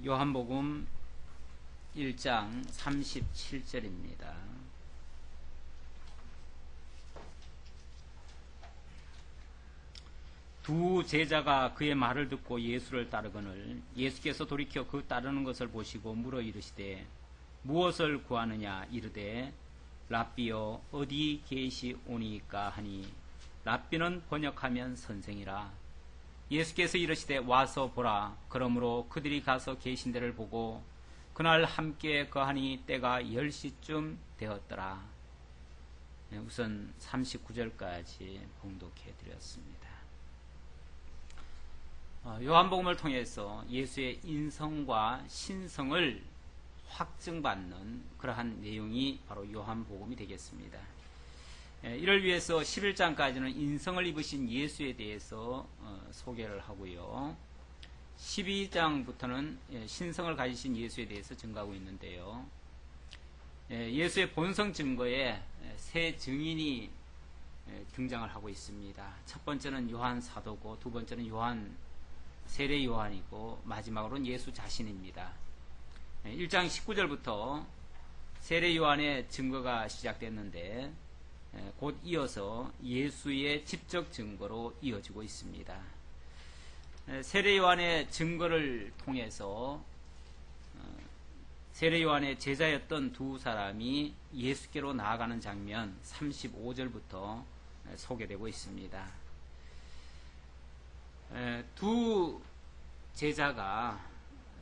요한복음 1장 37절입니다. 두 제자가 그의 말을 듣고 예수를 따르거늘 예수께서 돌이켜 그 따르는 것을 보시고 물어 이르시되 무엇을 구하느냐 이르되 랍비여 어디 계시오니까 하니 랍비는 번역하면 선생이라. 예수께서 이르시되 와서 보라. 그러므로 그들이 가서 계신 데를 보고 그날 함께 거하니 때가 10시쯤 되었더라. 우선 39절까지 봉독해 드렸습니다. 요한복음을 통해서 예수의 인성과 신성을 확증받는 그러한 내용이 바로 요한복음이 되겠습니다. 이를 위해서 11장까지는 인성을 입으신 예수에 대해서 소개를 하고요. 12장부터는 신성을 가지신 예수에 대해서 증거하고 있는데요. 예수의 본성 증거에 세 증인이 등장을 하고 있습니다. 첫 번째는 요한 사도고 두 번째는 요한 세례 요한이고 마지막으로는 예수 자신입니다. 1장 19절부터 세례 요한의 증거가 시작됐는데 곧 이어서 예수의 직접 증거로 이어지고 있습니다. 세례 요한의 증거를 통해서 세례 요한의 제자였던 두 사람이 예수께로 나아가는 장면 35절부터 소개되고 있습니다. 두 제자가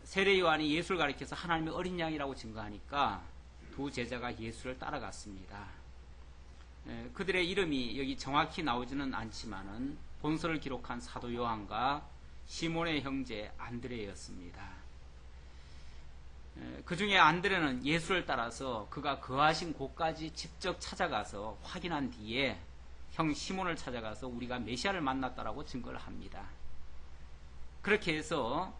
세례 요한이 예수를 가리켜서 하나님의 어린 양이라고 증거하니까 두 제자가 예수를 따라갔습니다. 그들의 이름이 여기 정확히 나오지는 않지만은 본서를 기록한 사도 요한과 시몬의 형제 안드레였습니다. 그 중에 안드레는 예수를 따라서 그가 거하신 곳까지 직접 찾아가서 확인한 뒤에 형 시몬을 찾아가서 우리가 메시아를 만났다라고 증거를 합니다. 그렇게 해서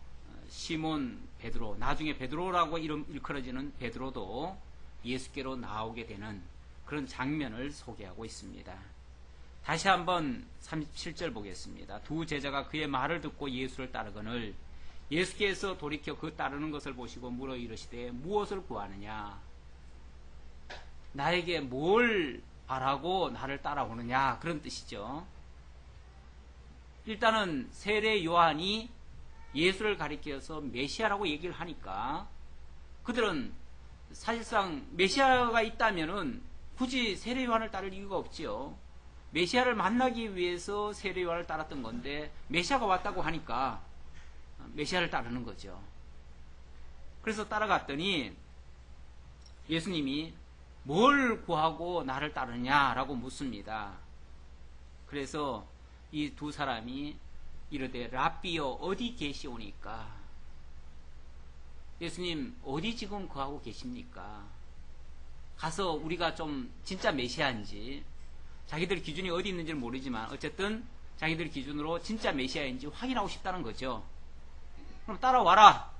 시몬 베드로, 나중에 베드로라고 이름 일컬어지는 베드로도 예수께로 나오게 되는 그런 장면을 소개하고 있습니다. 다시 한번 37절 보겠습니다. 두 제자가 그의 말을 듣고 예수를 따르거늘 예수께서 돌이켜 그 따르는 것을 보시고 물어 이르시되 무엇을 구하느냐? 나에게 뭘 바라고 나를 따라오느냐? 그런 뜻이죠. 일단은 세례 요한이 예수를 가리켜서 메시아라고 얘기를 하니까 그들은 사실상 메시아가 있다면은 굳이 세례 요한을 따를 이유가 없지요. 메시아를 만나기 위해서 세례 요한을 따랐던 건데 메시아가 왔다고 하니까 메시아를 따르는 거죠. 그래서 따라갔더니 예수님이 뭘 구하고 나를 따르냐라고 묻습니다. 그래서 이 두 사람이 이르되 랍비여 어디 계시오니까? 예수님 어디 지금 거하고 계십니까? 가서 우리가 좀 진짜 메시아인지 자기들 기준이 어디 있는지는 모르지만 어쨌든 자기들 기준으로 진짜 메시아인지 확인하고 싶다는 거죠. 그럼 따라와라.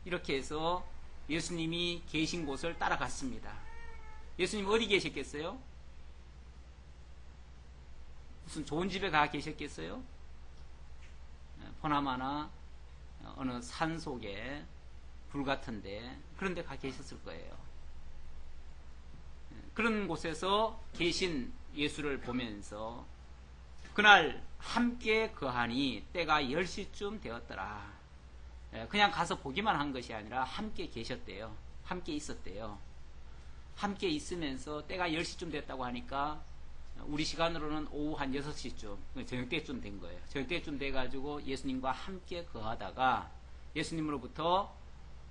이렇게 해서 예수님이 계신 곳을 따라갔습니다. 예수님 어디 계셨겠어요? 무슨 좋은 집에 가 계셨겠어요? 보나마나 어느 산 속에 불 같은데 그런 데 가 계셨을 거예요. 그런 곳에서 계신 예수를 보면서 그날 함께 거하니 때가 10시쯤 되었더라. 그냥 가서 보기만 한 것이 아니라 함께 계셨대요. 함께 있었대요. 함께 있으면서 때가 10시쯤 됐다고 하니까 우리 시간으로는 오후 한 6시쯤 저녁 때쯤 된 거예요. 저녁 때쯤 돼가지고 예수님과 함께 거하다가 예수님으로부터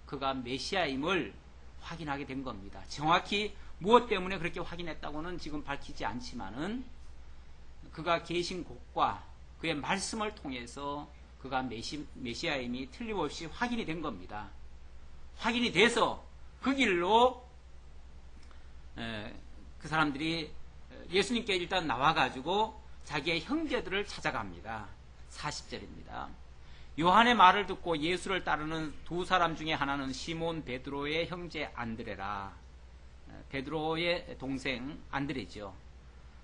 그가 메시아임을 확인하게 된 겁니다. 정확히 무엇 때문에 그렇게 확인했다고는 지금 밝히지 않지만은 그가 계신 곳과 그의 말씀을 통해서 그가 메시아임이 틀림없이 확인이 된 겁니다. 확인이 돼서 그 길로 그 사람들이 예수님께 일단 나와가지고 자기의 형제들을 찾아갑니다. 40절입니다. 요한의 말을 듣고 예수를 따르는 두 사람 중에 하나는 시몬 베드로의 형제 안드레라. 베드로의 동생 안드레죠.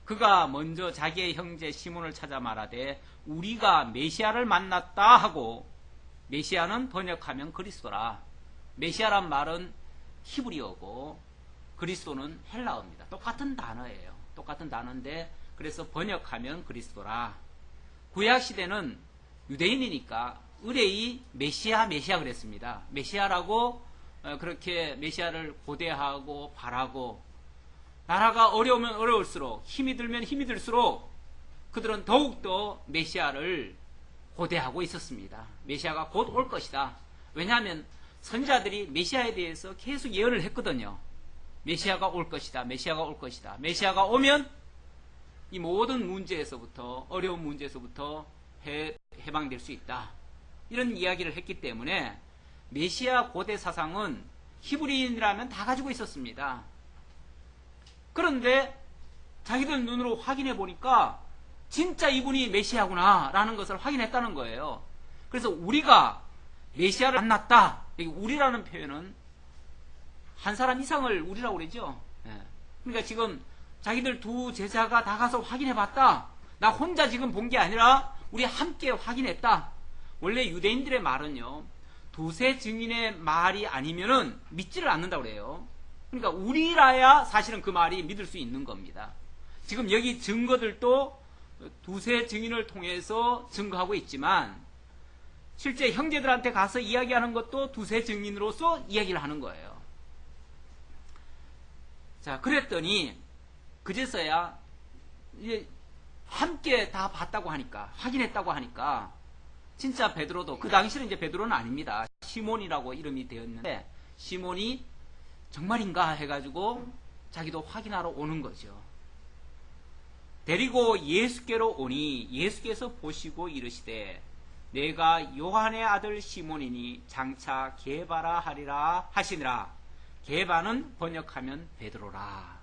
그가 먼저 자기의 형제 시몬을 찾아 말하되 우리가 메시아를 만났다 하고 메시아는 번역하면 그리스도라. 메시아란 말은 히브리어고 그리스도는 헬라어입니다. 똑같은 단어예요. 똑같은 단어인데 그래서 번역하면 그리스도라. 구약시대는 유대인이니까 의뢰이 메시아 그랬습니다. 메시아라고 그렇게 메시아를 고대하고 바라고, 나라가 어려우면 어려울수록, 힘이 들면 힘이 들수록 그들은 더욱더 메시아를 고대하고 있었습니다. 메시아가 곧 올 것이다. 왜냐하면 선지자들이 메시아에 대해서 계속 예언을 했거든요. 메시아가 올 것이다. 메시아가 올 것이다. 메시아가 오면 이 모든 문제에서부터, 어려운 문제에서부터 해방될 수 있다. 이런 이야기를 했기 때문에 메시아 고대 사상은 히브리인이라면 다 가지고 있었습니다. 그런데 자기들 눈으로 확인해 보니까 진짜 이분이 메시아구나 라는 것을 확인했다는 거예요. 그래서 우리가 메시아를 만났다. 여기 우리라는 표현은 한 사람 이상을 우리라고 그러죠. 그러니까 지금 자기들 두 제자가 다 가서 확인해 봤다. 나 혼자 지금 본 게 아니라 우리 함께 확인했다. 원래 유대인들의 말은요, 두세 증인의 말이 아니면은 믿지를 않는다고 그래요. 그러니까 우리라야 사실은 그 말이 믿을 수 있는 겁니다. 지금 여기 증거들도 두세 증인을 통해서 증거하고 있지만 실제 형제들한테 가서 이야기하는 것도 두세 증인으로서 이야기를 하는 거예요. 자, 그랬더니 그제서야 이제 함께 다 봤다고 하니까, 확인했다고 하니까 진짜 베드로도, 그 당시는 이제 베드로는 아닙니다. 시몬이라고 이름이 되었는데 시몬이 정말인가 해가지고 자기도 확인하러 오는 거죠. 데리고 예수께로 오니 예수께서 보시고 이르시되 내가 요한의 아들 시몬이니 장차 게바라 하리라 하시니라. 게바는 번역하면 베드로라.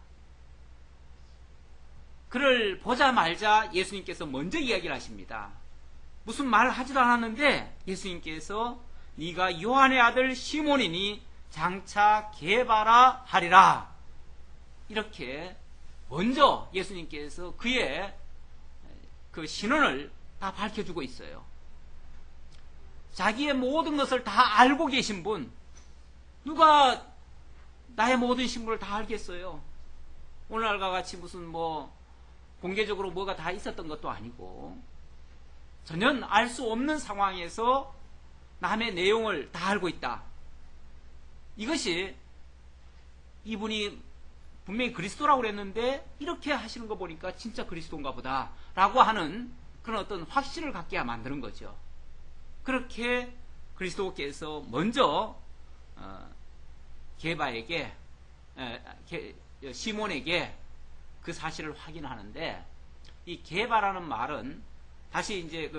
그를 보자마자 예수님께서 먼저 이야기를 하십니다. 무슨 말을 하지도 않았는데 예수님께서 네가 요한의 아들 시몬이니 장차 게바라 하리라. 이렇게 먼저 예수님께서 그의 그 신원을 다 밝혀주고 있어요. 자기의 모든 것을 다 알고 계신 분, 누가 나의 모든 신분을 다 알겠어요? 오늘날과 같이 무슨 공개적으로 뭐가 다 있었던 것도 아니고 전혀 알 수 없는 상황에서 남의 내용을 다 알고 있다. 이것이 이분이 분명히 그리스도라고 그랬는데 이렇게 하시는 거 보니까 진짜 그리스도인가 보다 라고 하는 그런 어떤 확신을 갖게 만드는 거죠. 그렇게 그리스도께서 먼저 게바에게, 시몬에게 그 사실을 확인하는데, 이 게바라는 말은 다시 이제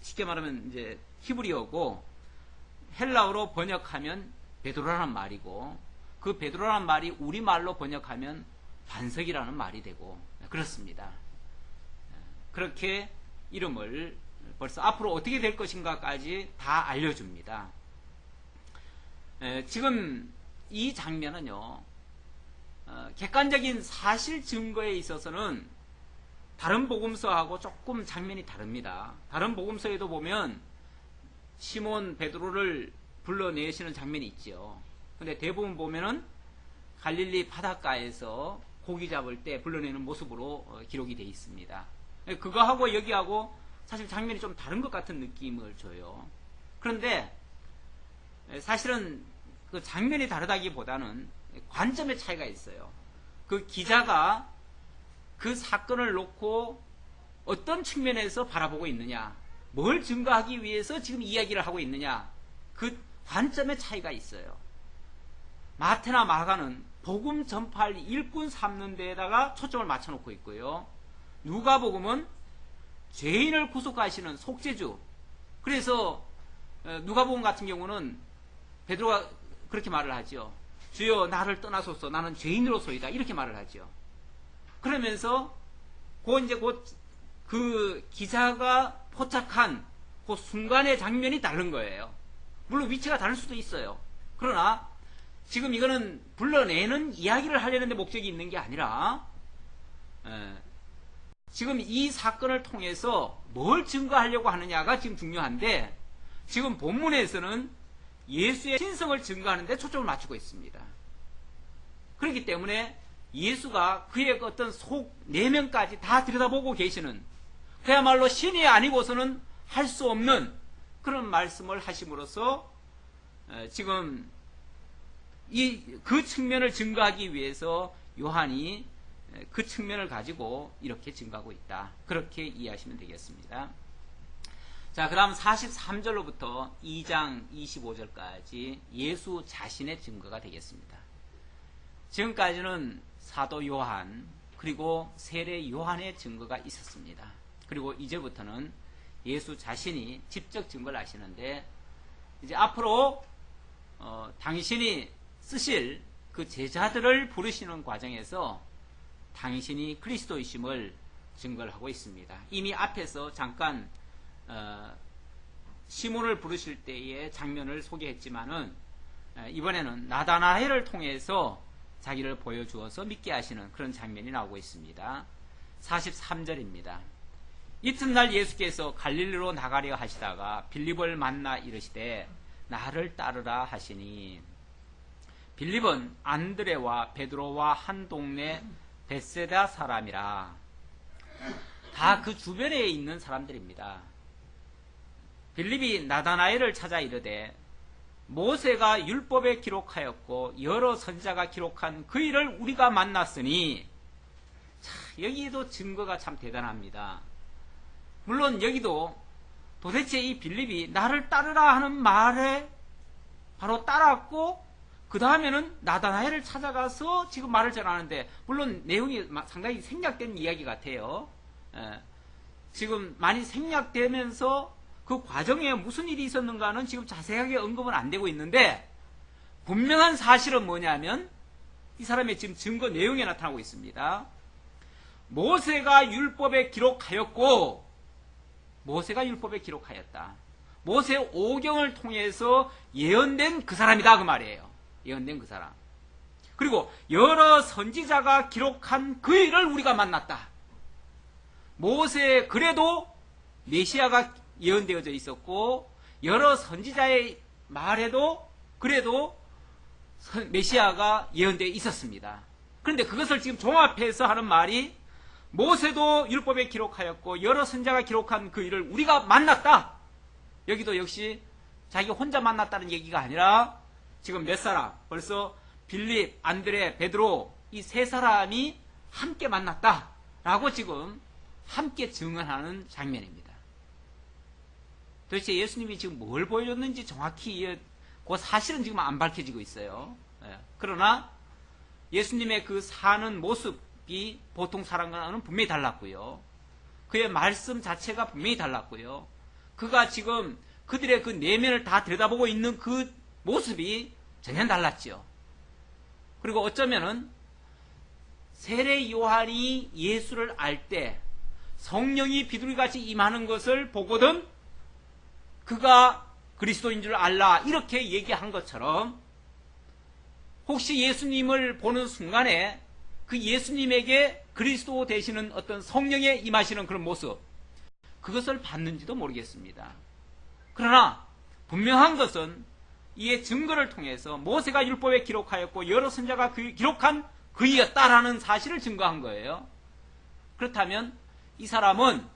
쉽게 말하면 이제 히브리어고 헬라어로 번역하면 베드로라는 말이고, 그 베드로라는 말이 우리말로 번역하면 반석이라는 말이 되고 그렇습니다. 그렇게 이름을 벌써 앞으로 어떻게 될 것인가까지 다 알려줍니다. 지금 이 장면은요, 객관적인 사실 증거에 있어서는 다른 복음서하고 조금 장면이 다릅니다. 다른 복음서에도 보면 시몬 베드로를 불러내시는 장면이 있죠. 근데 대부분 보면은 갈릴리 바닷가에서 고기 잡을 때 불러내는 모습으로 기록이 되어 있습니다. 그거하고 여기하고 사실 장면이 좀 다른 것 같은 느낌을 줘요. 그런데 사실은 그 장면이 다르다기보다는 관점의 차이가 있어요. 그 기자가 그 사건을 놓고 어떤 측면에서 바라보고 있느냐, 뭘 증거하기 위해서 지금 이야기를 하고 있느냐, 그 관점의 차이가 있어요. 마태나 마가는 복음 전파할 일꾼 삼는 데에다가 초점을 맞춰놓고 있고요. 누가복음은 죄인을 구속하시는 속죄주. 그래서 누가복음 같은 경우는 베드로가 그렇게 말을 하죠. 주여 나를 떠나소서, 나는 죄인으로소이다. 이렇게 말을 하죠. 그러면서 곧 그 기자가 포착한 그 순간의 장면이 다른 거예요. 물론 위치가 다를 수도 있어요. 그러나 지금 이거는 불러내는 이야기를 하려는 데 목적이 있는 게 아니라 지금 이 사건을 통해서 뭘 증거하려고 하느냐가 지금 중요한데, 지금 본문에서는 예수의 신성을 증거하는 데 초점을 맞추고 있습니다. 그렇기 때문에 예수가 그의 어떤 속 내면까지 다 들여다보고 계시는, 그야말로 신이 아니고서는 할 수 없는 그런 말씀을 하심으로써 지금 그 측면을 증거하기 위해서 요한이 그 측면을 가지고 이렇게 증거하고 있다. 그렇게 이해하시면 되겠습니다. 자, 그 다음 43절로부터 2장 25절까지 예수 자신의 증거가 되겠습니다. 지금까지는 사도 요한, 그리고 세례 요한의 증거가 있었습니다. 그리고 이제부터는 예수 자신이 직접 증거를 하시는데, 이제 앞으로 당신이 쓰실 그 제자들을 부르시는 과정에서 당신이 그리스도이심을 증거를 하고 있습니다. 이미 앞에서 잠깐 시몬을 부르실 때의 장면을 소개했지만은 이번에는 나다나엘을 통해서 자기를 보여주어서 믿게 하시는 그런 장면이 나오고 있습니다. 43절입니다. 이튿날 예수께서 갈릴리로 나가려 하시다가 빌립을 만나 이르시되 나를 따르라 하시니, 빌립은 안드레와 베드로와 한 동네 벳세다 사람이라. 다 그 주변에 있는 사람들입니다. 빌립이 나다나엘을 찾아 이르되 모세가 율법에 기록하였고 여러 선지자가 기록한 그 일을 우리가 만났으니. 자, 여기도 증거가 참 대단합니다. 물론 여기도 도대체 이 빌립이 나를 따르라 하는 말에 바로 따랐고, 그 다음에는 나다나엘을 찾아가서 지금 말을 전하는데, 물론 내용이 상당히 생략된 이야기 같아요. 지금 많이 생략되면서 그 과정에 무슨 일이 있었는가는 지금 자세하게 언급은 안 되고 있는데, 분명한 사실은 뭐냐면 이 사람의 지금 증거 내용에 나타나고 있습니다. 모세가 율법에 기록하였고, 모세가 율법에 기록하였다. 모세 오경을 통해서 예언된 그 사람이다, 그 말이에요. 예언된 그 사람. 그리고 여러 선지자가 기록한 그 일을 우리가 만났다. 모세의 글에도 메시아가 예언되어져 있었고, 여러 선지자의 말에도 그래도 메시아가 예언되어 있었습니다. 그런데 그것을 지금 종합해서 하는 말이, 모세도 율법에 기록하였고 여러 선지자가 기록한 그 일을 우리가 만났다. 여기도 역시 자기 혼자 만났다는 얘기가 아니라 지금 몇 사람, 벌써 빌립, 안드레, 베드로, 이 세 사람이 함께 만났다라고 지금 함께 증언하는 장면입니다. 도대체 예수님이 지금 뭘 보여줬는지 정확히 그 사실은 지금 안 밝혀지고 있어요. 그러나 예수님의 그 사는 모습이 보통 사람과는 분명히 달랐고요. 그의 말씀 자체가 분명히 달랐고요. 그가 지금 그들의 그 내면을 다 들여다보고 있는 그 모습이 전혀 달랐죠. 그리고 어쩌면은 세례 요한이 예수를 알 때 성령이 비둘기같이 임하는 것을 보거든 그가 그리스도인 줄 알라, 이렇게 얘기한 것처럼, 혹시 예수님을 보는 순간에 그 예수님에게 그리스도 되시는 어떤 성령에 임하시는 그런 모습, 그것을 봤는지도 모르겠습니다. 그러나 분명한 것은 이의 증거를 통해서 모세가 율법에 기록하였고 여러 선지자가 기록한 그이었다라는 사실을 증거한 거예요. 그렇다면 이 사람은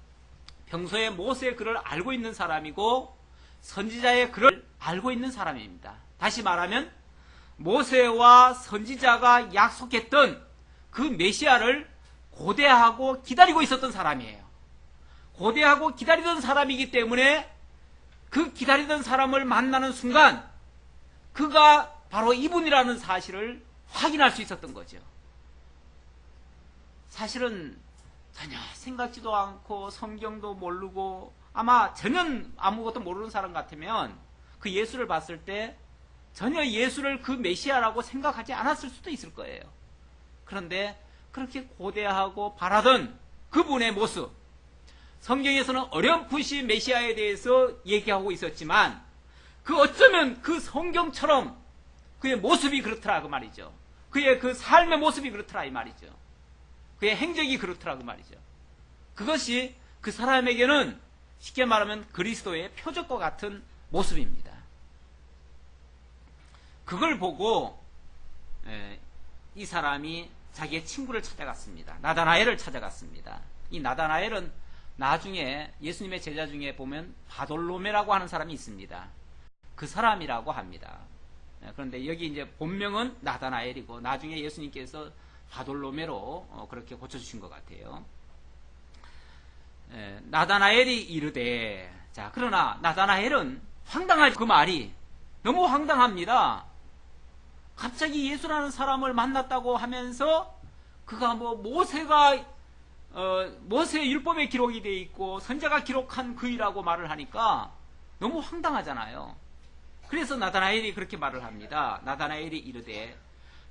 평소에 모세의 글을 알고 있는 사람이고 선지자의 글을 알고 있는 사람입니다. 다시 말하면 모세와 선지자가 약속했던 그 메시아를 고대하고 기다리고 있었던 사람이에요. 고대하고 기다리던 사람이기 때문에 그 기다리던 사람을 만나는 순간 그가 바로 이분이라는 사실을 확인할 수 있었던 거죠. 사실은 전혀 생각지도 않고 성경도 모르고 아마 전혀 아무것도 모르는 사람 같으면 그 예수를 봤을 때 전혀 예수를 그 메시아라고 생각하지 않았을 수도 있을 거예요. 그런데 그렇게 고대하고 바라던 그분의 모습, 성경에서는 어렴풋이 메시아에 대해서 얘기하고 있었지만 그 어쩌면 그 성경처럼 그의 모습이 그렇더라 그 말이죠. 그의 그 삶의 모습이 그렇더라 이 말이죠. 그의 행적이 그렇더라 그 말이죠. 그것이 그 사람에게는 쉽게 말하면 그리스도의 표적과 같은 모습입니다. 그걸 보고 이 사람이 자기의 친구를 찾아갔습니다. 나다나엘을 찾아갔습니다. 이 나다나엘은 나중에 예수님의 제자 중에 보면 바돌로메라고 하는 사람이 있습니다. 그 사람이라고 합니다. 그런데 여기 이제 본명은 나다나엘이고 나중에 예수님께서 바돌로메로 그렇게 고쳐주신 것 같아요. 나다나엘이 이르되, 자, 그러나 나다나엘은 황당할 그 말이 너무 황당합니다. 갑자기 예수라는 사람을 만났다고 하면서 그가 뭐 모세의 율법에 기록이 되어 있고 선자가 기록한 그이라고 말을 하니까 너무 황당하잖아요. 그래서 나다나엘이 그렇게 말을 합니다. 나다나엘이 이르되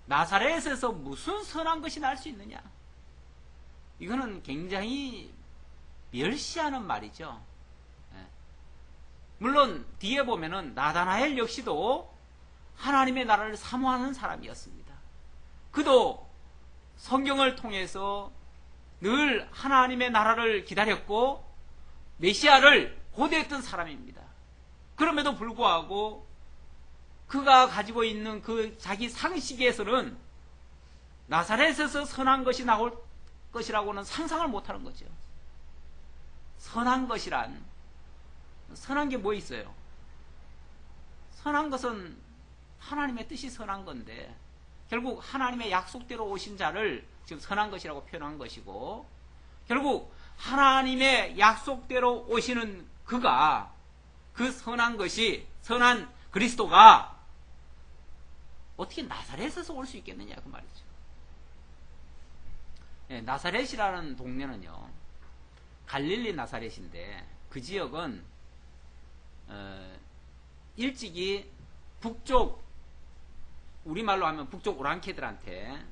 나사렛에서 무슨 선한 것이 날 수 있느냐. 이거는 굉장히 멸시하는 말이죠. 물론 뒤에 보면은 나다나엘 역시도 하나님의 나라를 사모하는 사람이었습니다. 그도 성경을 통해서 늘 하나님의 나라를 기다렸고 메시아를 고대했던 사람입니다. 그럼에도 불구하고 그가 가지고 있는 그 자기 상식에서는 나사렛에서 선한 것이 나올 것이라고는 상상을 못하는 거죠. 선한 것이란, 선한 게 뭐 있어요? 선한 것은 하나님의 뜻이 선한 건데 결국 하나님의 약속대로 오신 자를 지금 선한 것이라고 표현한 것이고, 결국 하나님의 약속대로 오시는 그가, 그 선한 것이, 선한 그리스도가 어떻게 나사렛에서 올 수 있겠느냐 그 말이죠. 나사렛이라는 동네는요 갈릴리 나사렛인데 그 지역은 일찍이 북쪽, 우리말로 하면 북쪽 오랑캐들한테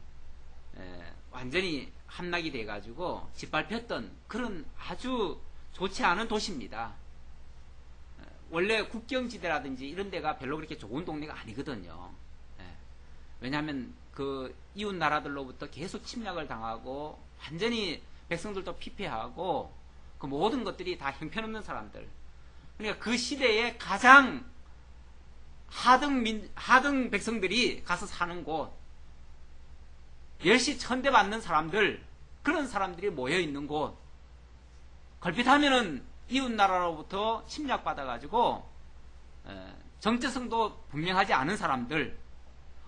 완전히 함락이 돼가지고 짓밟혔던 그런 아주 좋지 않은 도시입니다. 원래 국경지대라든지 이런 데가 별로 그렇게 좋은 동네가 아니거든요. 왜냐하면 그 이웃 나라들로부터 계속 침략을 당하고 완전히 백성들도 피폐하고 그 모든 것들이 다 형편없는 사람들. 그러니까 그 시대에 가장 하등 백성들이 가서 사는 곳, 멸시 천대받는 사람들, 그런 사람들이 모여있는 곳, 걸핏하면은 이웃나라로부터 침략받아가지고 정체성도 분명하지 않은 사람들,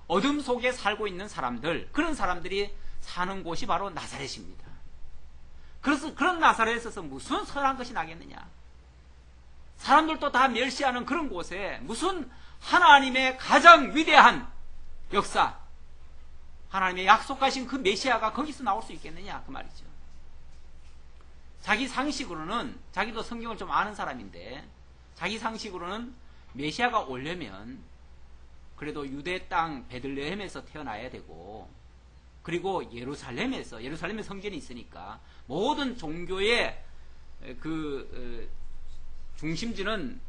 어둠 속에 살고 있는 사람들, 그런 사람들이 사는 곳이 바로 나사렛입니다. 그래서 그런 나사렛에서 무슨 선한 것이 나겠느냐. 사람들도 다 멸시하는 그런 곳에 무슨 하나님의 가장 위대한 역사, 하나님의 약속하신 그 메시아가 거기서 나올 수 있겠느냐 그 말이죠. 자기 상식으로는, 자기도 성경을 좀 아는 사람인데 자기 상식으로는 메시아가 오려면 그래도 유대 땅 베들레헴에서 태어나야 되고, 그리고 예루살렘에 성전이 있으니까 모든 종교의 그 중심지는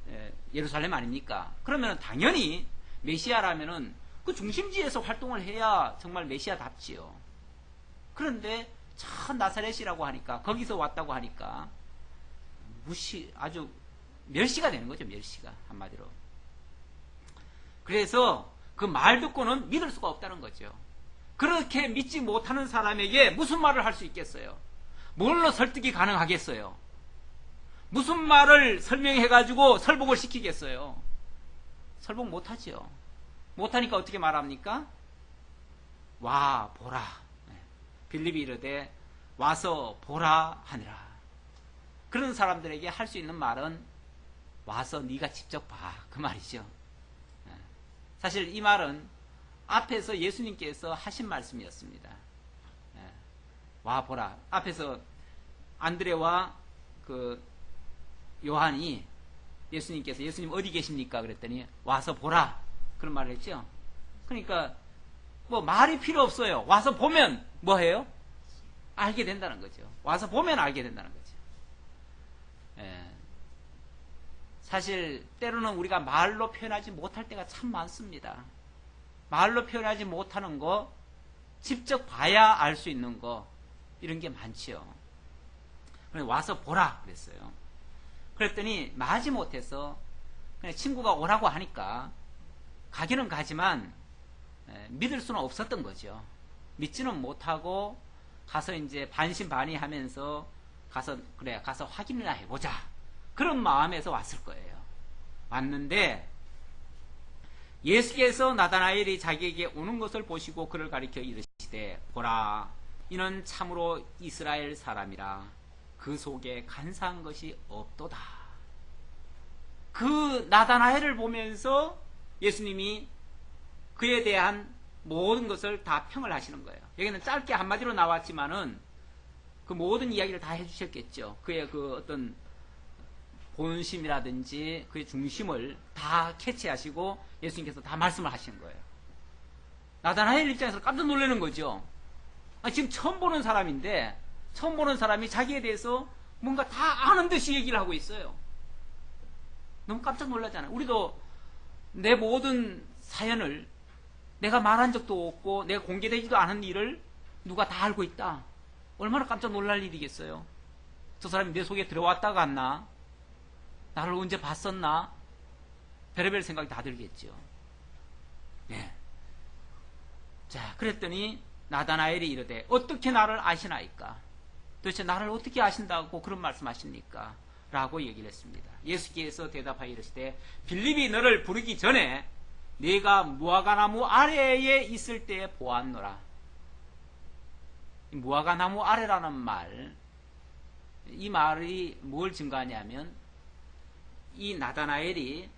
예루살렘 아닙니까? 그러면 당연히 메시아라면은 그 중심지에서 활동을 해야 정말 메시아답지요. 그런데 참 나사렛이라고 하니까, 거기서 왔다고 하니까 아주 멸시가 되는 거죠. 멸시가 한마디로. 그래서 그 말 듣고는 믿을 수가 없다는 거죠. 그렇게 믿지 못하는 사람에게 무슨 말을 할 수 있겠어요? 뭘로 설득이 가능하겠어요? 무슨 말을 설명해가지고 설복을 시키겠어요? 설복 못하지요. 못하니까 어떻게 말합니까? 와 보라. 빌립이 이르되 와서 보라 하니라. 그런 사람들에게 할 수 있는 말은 와서 네가 직접 봐, 그 말이죠. 사실 이 말은 앞에서 예수님께서 하신 말씀이었습니다. 와 보라. 앞에서 안드레와 그 요한이 예수님께서 예수님 어디 계십니까? 그랬더니 와서 보라. 그런 말을 했죠. 그러니까 뭐 말이 필요 없어요. 와서 보면 뭐 해요? 알게 된다는 거죠. 와서 보면 알게 된다는 거죠. 사실 때로는 우리가 말로 표현하지 못할 때가 참 많습니다. 말로 표현하지 못하는 거, 직접 봐야 알 수 있는 거, 이런 게 많지요. 그래서 와서 보라 그랬어요. 그랬더니 마지못해서 그냥 친구가 오라고 하니까 가기는 가지만 믿을 수는 없었던 거죠. 믿지는 못하고 가서 이제 반신반의하면서 가서 확인이나 해보자, 그런 마음에서 왔을 거예요. 왔는데 예수께서 나다나엘이 자기에게 오는 것을 보시고 그를 가리켜 이르시되, 보라, 이는 참으로 이스라엘 사람이라 그 속에 간사한 것이 없도다. 그 나다나엘을 보면서 예수님이 그에 대한 모든 것을 다 평을 하시는 거예요. 여기는 짧게 한마디로 나왔지만은 그 모든 이야기를 다 해주셨겠죠. 그의 그 어떤 본심이라든지 그의 중심을 다 캐치하시고 예수님께서 다 말씀을 하시는 거예요. 나다나엘 입장에서 깜짝 놀라는 거죠. 지금 처음 보는 사람인데, 처음 보는 사람이 자기에 대해서 뭔가 다 아는 듯이 얘기를 하고 있어요. 너무 깜짝 놀라잖아요. 우리도 내 모든 사연을 내가 말한 적도 없고 내가 공개되지도 않은 일을 누가 다 알고 있다. 얼마나 깜짝 놀랄 일이겠어요. 저 사람이 내 속에 들어왔다 갔나? 나를 언제 봤었나? 별의별 생각이 다 들겠죠. 네. 자, 그랬더니 나다나엘이 이르되, 어떻게 나를 아시나이까? 도대체 나를 어떻게 아신다고 그런 말씀하십니까? 라고 얘기를 했습니다. 예수께서 대답하여 이르시되, 빌립이 너를 부르기 전에 네가 무화과나무 아래에 있을 때에 보았노라. 무화과나무 아래라는 말, 이 말이 뭘 증거하냐면 이 나다나엘이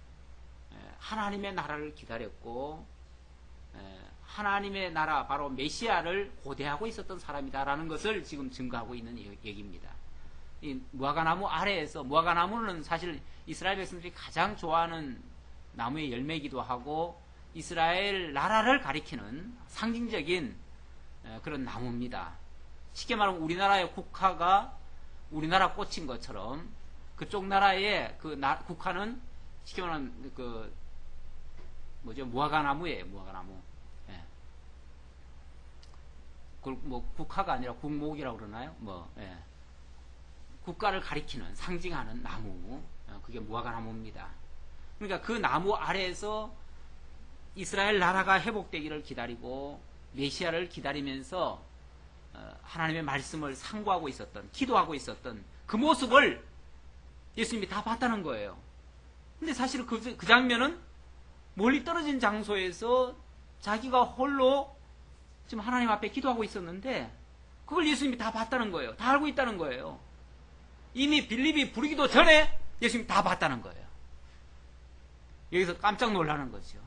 하나님의 나라를 기다렸고 하나님의 나라, 바로 메시아를 고대하고 있었던 사람이다라는 것을 지금 증거하고 있는 얘기입니다. 이 무화과나무 아래에서, 무화과나무는 사실 이스라엘 백성들이 가장 좋아하는 나무의 열매이기도 하고 이스라엘 나라를 가리키는 상징적인 그런 나무입니다. 쉽게 말하면 우리나라의 국화가 우리나라 꽃인 것처럼 그쪽 나라의 국화는 쉽게 말하면 무화과나무예요. 무화과나무. 예. 그걸 국화가 아니라 국목이라고 그러나요? 예. 국가를 가리키는, 상징하는 나무, 그게 무화과나무입니다. 그러니까 그 나무 아래에서 이스라엘 나라가 회복되기를 기다리고 메시아를 기다리면서 하나님의 말씀을 상고하고 있었던, 기도하고 있었던 그 모습을 예수님이 다 봤다는 거예요. 근데 사실 그 장면은 멀리 떨어진 장소에서 자기가 홀로 지금 하나님 앞에 기도하고 있었는데 그걸 예수님이 다 봤다는 거예요. 다 알고 있다는 거예요. 이미 빌립이 부르기도 전에 예수님이 다 봤다는 거예요. 여기서 깜짝 놀라는 거죠.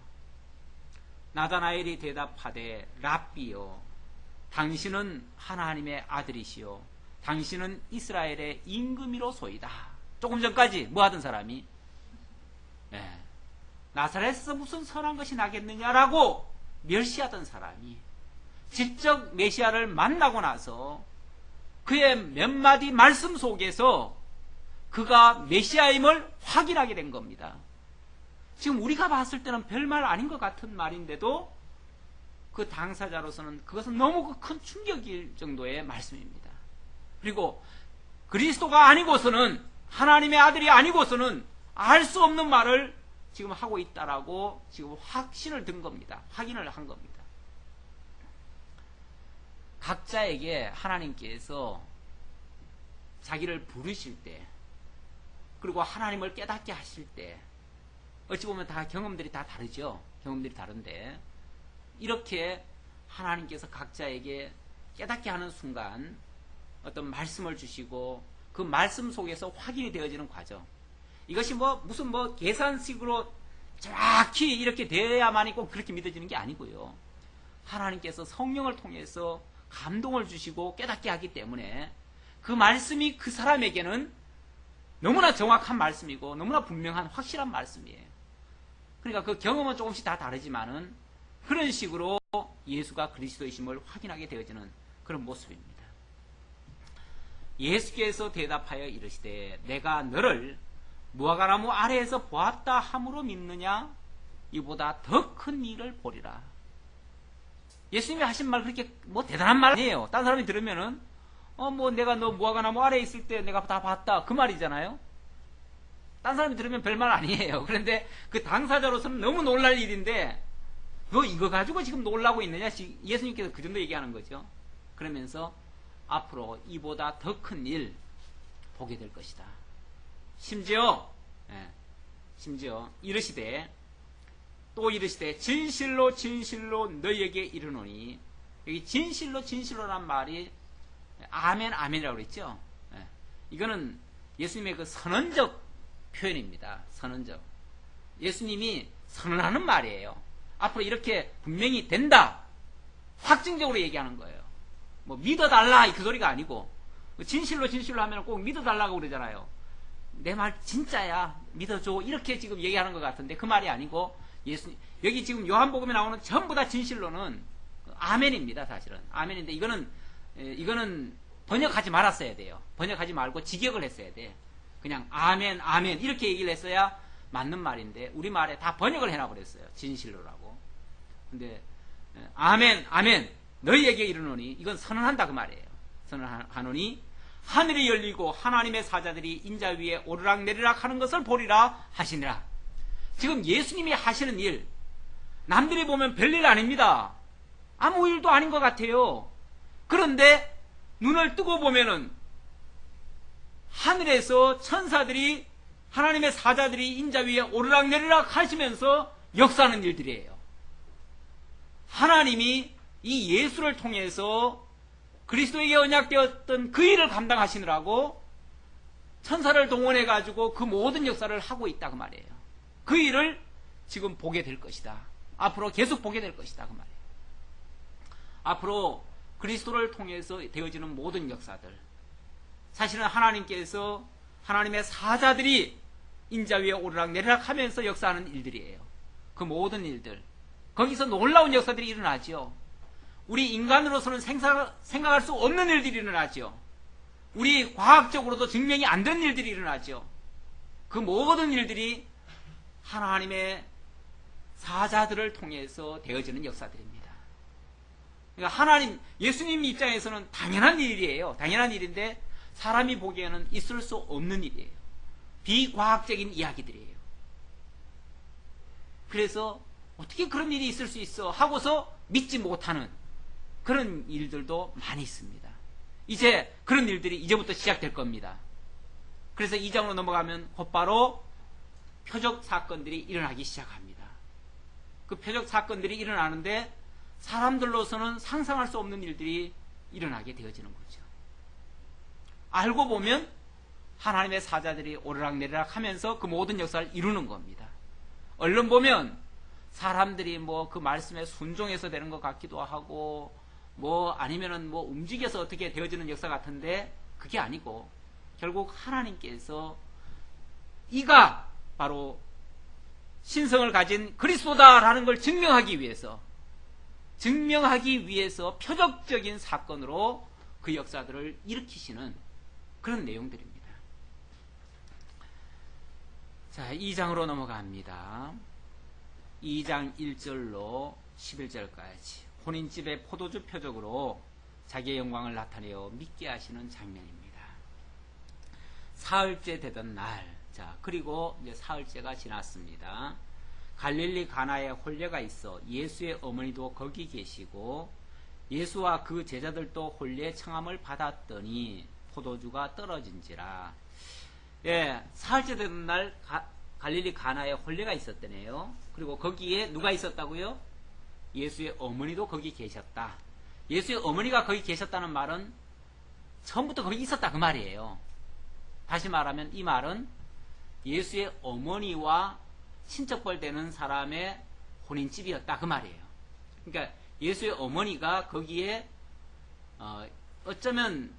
나다나엘이 대답하되, 랍비요, 당신은 하나님의 아들이시요 당신은 이스라엘의 임금이로소이다. 조금 전까지 뭐 하던 사람이 나사렛에서 무슨 선한 것이 나겠느냐라고 멸시하던 사람이 직접 메시아를 만나고 나서 그의 몇 마디 말씀 속에서 그가 메시아임을 확인하게 된 겁니다. 지금 우리가 봤을 때는 별말 아닌 것 같은 말인데도 그 당사자로서는 그것은 너무 큰 충격일 정도의 말씀입니다. 그리고 그리스도가 아니고서는, 하나님의 아들이 아니고서는 알 수 없는 말을 지금 하고 있다라고 지금 확신을 든 겁니다. 확인을 한 겁니다. 각자에게 하나님께서 자기를 부르실 때, 그리고 하나님을 깨닫게 하실 때, 어찌 보면 다 경험들이 다 다르죠. 경험들이 다른데 이렇게 하나님께서 각자에게 깨닫게 하는 순간 어떤 말씀을 주시고 그 말씀 속에서 확인이 되어지는 과정, 이것이 무슨 계산식으로 정확히 이렇게 되어야만이 꼭 그렇게 믿어지는 게 아니고요. 하나님께서 성령을 통해서 감동을 주시고 깨닫게 하기 때문에 그 말씀이 그 사람에게는 너무나 정확한 말씀이고 너무나 분명한 확실한 말씀이에요. 그러니까 그 경험은 조금씩 다 다르지만은 그런 식으로 예수가 그리스도이심을 확인하게 되어지는 그런 모습입니다. 예수께서 대답하여 이르시되, 내가 너를 무화과나무 아래에서 보았다 함으로 믿느냐? 이보다 더 큰 일을 보리라. 예수님이 하신 말 그렇게 대단한 말 아니에요. 딴 사람이 들으면은 내가 너 무화과나무 아래에 있을 때 내가 다 봤다, 그 말이잖아요. 딴 사람이 들으면 별말 아니에요. 그런데 그 당사자로서는 너무 놀랄 일인데 너 이거 가지고 지금 놀라고 있느냐? 예수님께서 그 정도 얘기하는 거죠. 그러면서 앞으로 이보다 더 큰 일 보게 될 것이다. 심지어 이르시되 또 이르시되 진실로 진실로 너희에게 이르노니, 여기 진실로 진실로란 말이 아멘 아멘이라고 그랬죠. 이거는 예수님의 그 선언적 표현입니다. 선언적. 예수님이 선언하는 말이에요. 앞으로 이렇게 분명히 된다, 확증적으로 얘기하는 거예요. 뭐 믿어달라 그 소리가 아니고, 진실로 진실로 하면 꼭 믿어달라고 그러잖아요. 내 말 진짜야, 믿어줘, 이렇게 지금 얘기하는 것 같은데 그 말이 아니고, 여기 지금 요한복음에 나오는 전부 다 진실로는 아멘입니다. 사실은 아멘인데 이거는 번역하지 말았어야 돼요. 번역하지 말고 직역을 했어야 돼. 그냥 아멘 아멘 이렇게 얘기를 했어야 맞는 말인데 우리말에 다 번역을 해놔버렸어요. 진실로라고. 근데 아멘 아멘 너희에게 이르노니, 이건 선언한다 그 말이에요. 선언하노니 하늘이 열리고 하나님의 사자들이 인자 위에 오르락내리락 하는 것을 보리라 하시니라. 지금 예수님이 하시는 일, 남들이 보면 별일 아닙니다. 아무 일도 아닌 것 같아요. 그런데 눈을 뜨고 보면은 하늘에서 천사들이, 하나님의 사자들이 인자 위에 오르락내리락 하시면서 역사하는 일들이에요. 하나님이 이 예수를 통해서 그리스도에게 언약되었던 그 일을 감당하시느라고 천사를 동원해 가지고 그 모든 역사를 하고 있다 그 말이에요. 그 일을 지금 보게 될 것이다. 앞으로 계속 보게 될 것이다 그 말이에요. 앞으로 그리스도를 통해서 되어지는 모든 역사들, 사실은 하나님께서 하나님의 사자들이 인자 위에 오르락내리락 하면서 역사하는 일들이에요. 그 모든 일들, 거기서 놀라운 역사들이 일어나죠. 우리 인간으로서는 생각할 수 없는 일들이 일어나죠. 우리 과학적으로도 증명이 안 된 일들이 일어나죠. 그 모든 일들이 하나님의 사자들을 통해서 되어지는 역사들입니다. 그러니까 예수님 입장에서는 당연한 일이에요. 당연한 일인데 사람이 보기에는 있을 수 없는 일이에요. 비과학적인 이야기들이에요. 그래서 어떻게 그런 일이 있을 수 있어 하고서 믿지 못하는 그런 일들도 많이 있습니다. 이제 그런 일들이 이제부터 시작될 겁니다. 그래서 2장으로 넘어가면 곧바로 표적 사건들이 일어나기 시작합니다. 그 표적 사건들이 일어나는데 사람들로서는 상상할 수 없는 일들이 일어나게 되어지는 거죠. 알고 보면 하나님의 사자들이 오르락내리락 하면서 그 모든 역사를 이루는 겁니다. 얼른 보면 사람들이 뭐 그 말씀에 순종해서 되는 것 같기도 하고, 뭐 아니면은 뭐 움직여서 어떻게 되어지는 역사 같은데 그게 아니고 결국 하나님께서 이가 바로 신성을 가진 그리스도다라는 걸 증명하기 위해서 표적적인 사건으로 그 역사들을 일으키시는 그런 내용들입니다. 자, 2장으로 넘어갑니다. 2장 1절로 11절까지 혼인집의 포도주 표적으로 자기의 영광을 나타내어 믿게 하시는 장면입니다. 사흘째 되던 날, 자, 그리고 이제 사흘째가 지났습니다. 갈릴리 가나에 혼례가 있어 예수의 어머니도 거기 계시고 예수와 그 제자들도 혼례 청함을 받았더니 포도주가 떨어진지라. 예, 사흘째 되던 날 갈릴리 가나에 혼례가 있었다네요. 그리고 거기에 누가 있었다고요? 예수의 어머니도 거기 계셨다. 예수의 어머니가 거기 계셨다는 말은 처음부터 거기 있었다 그 말이에요. 다시 말하면 이 말은 예수의 어머니와 친척벌 되는 사람의 혼인집이었다 그 말이에요. 그러니까 예수의 어머니가 거기에 어쩌면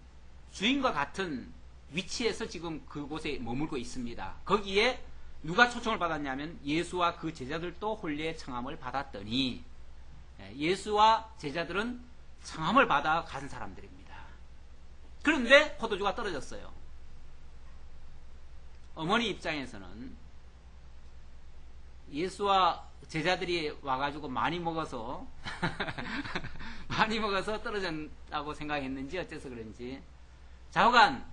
주인과 같은 위치에서 지금 그곳에 머물고 있습니다. 거기에 누가 초청을 받았냐면 예수와 그 제자들도 혼례 청함을 받았더니, 예수와 제자들은 청함을 받아 간 사람들입니다. 그런데 포도주가 떨어졌어요. 어머니 입장에서는 예수와 제자들이 와가지고 많이 먹어서 떨어졌다고 생각했는지 어째서 그런지, 좌우간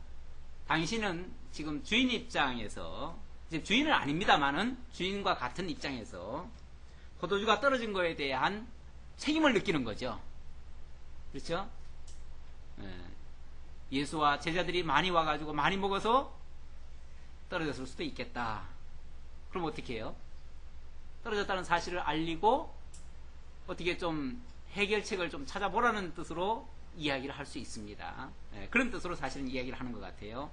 당신은 지금 주인 입장에서 이제 주인은 아닙니다만은 주인과 같은 입장에서 포도주가 떨어진 거에 대한 책임을 느끼는 거죠. 그렇죠? 예수와 제자들이 많이 와가지고 많이 먹어서 떨어졌을 수도 있겠다. 그럼 어떻게 해요? 떨어졌다는 사실을 알리고 어떻게 좀 해결책을 좀 찾아보라는 뜻으로 이야기를 할 수 있습니다. 그런 뜻으로 사실은 이야기를 하는 것 같아요.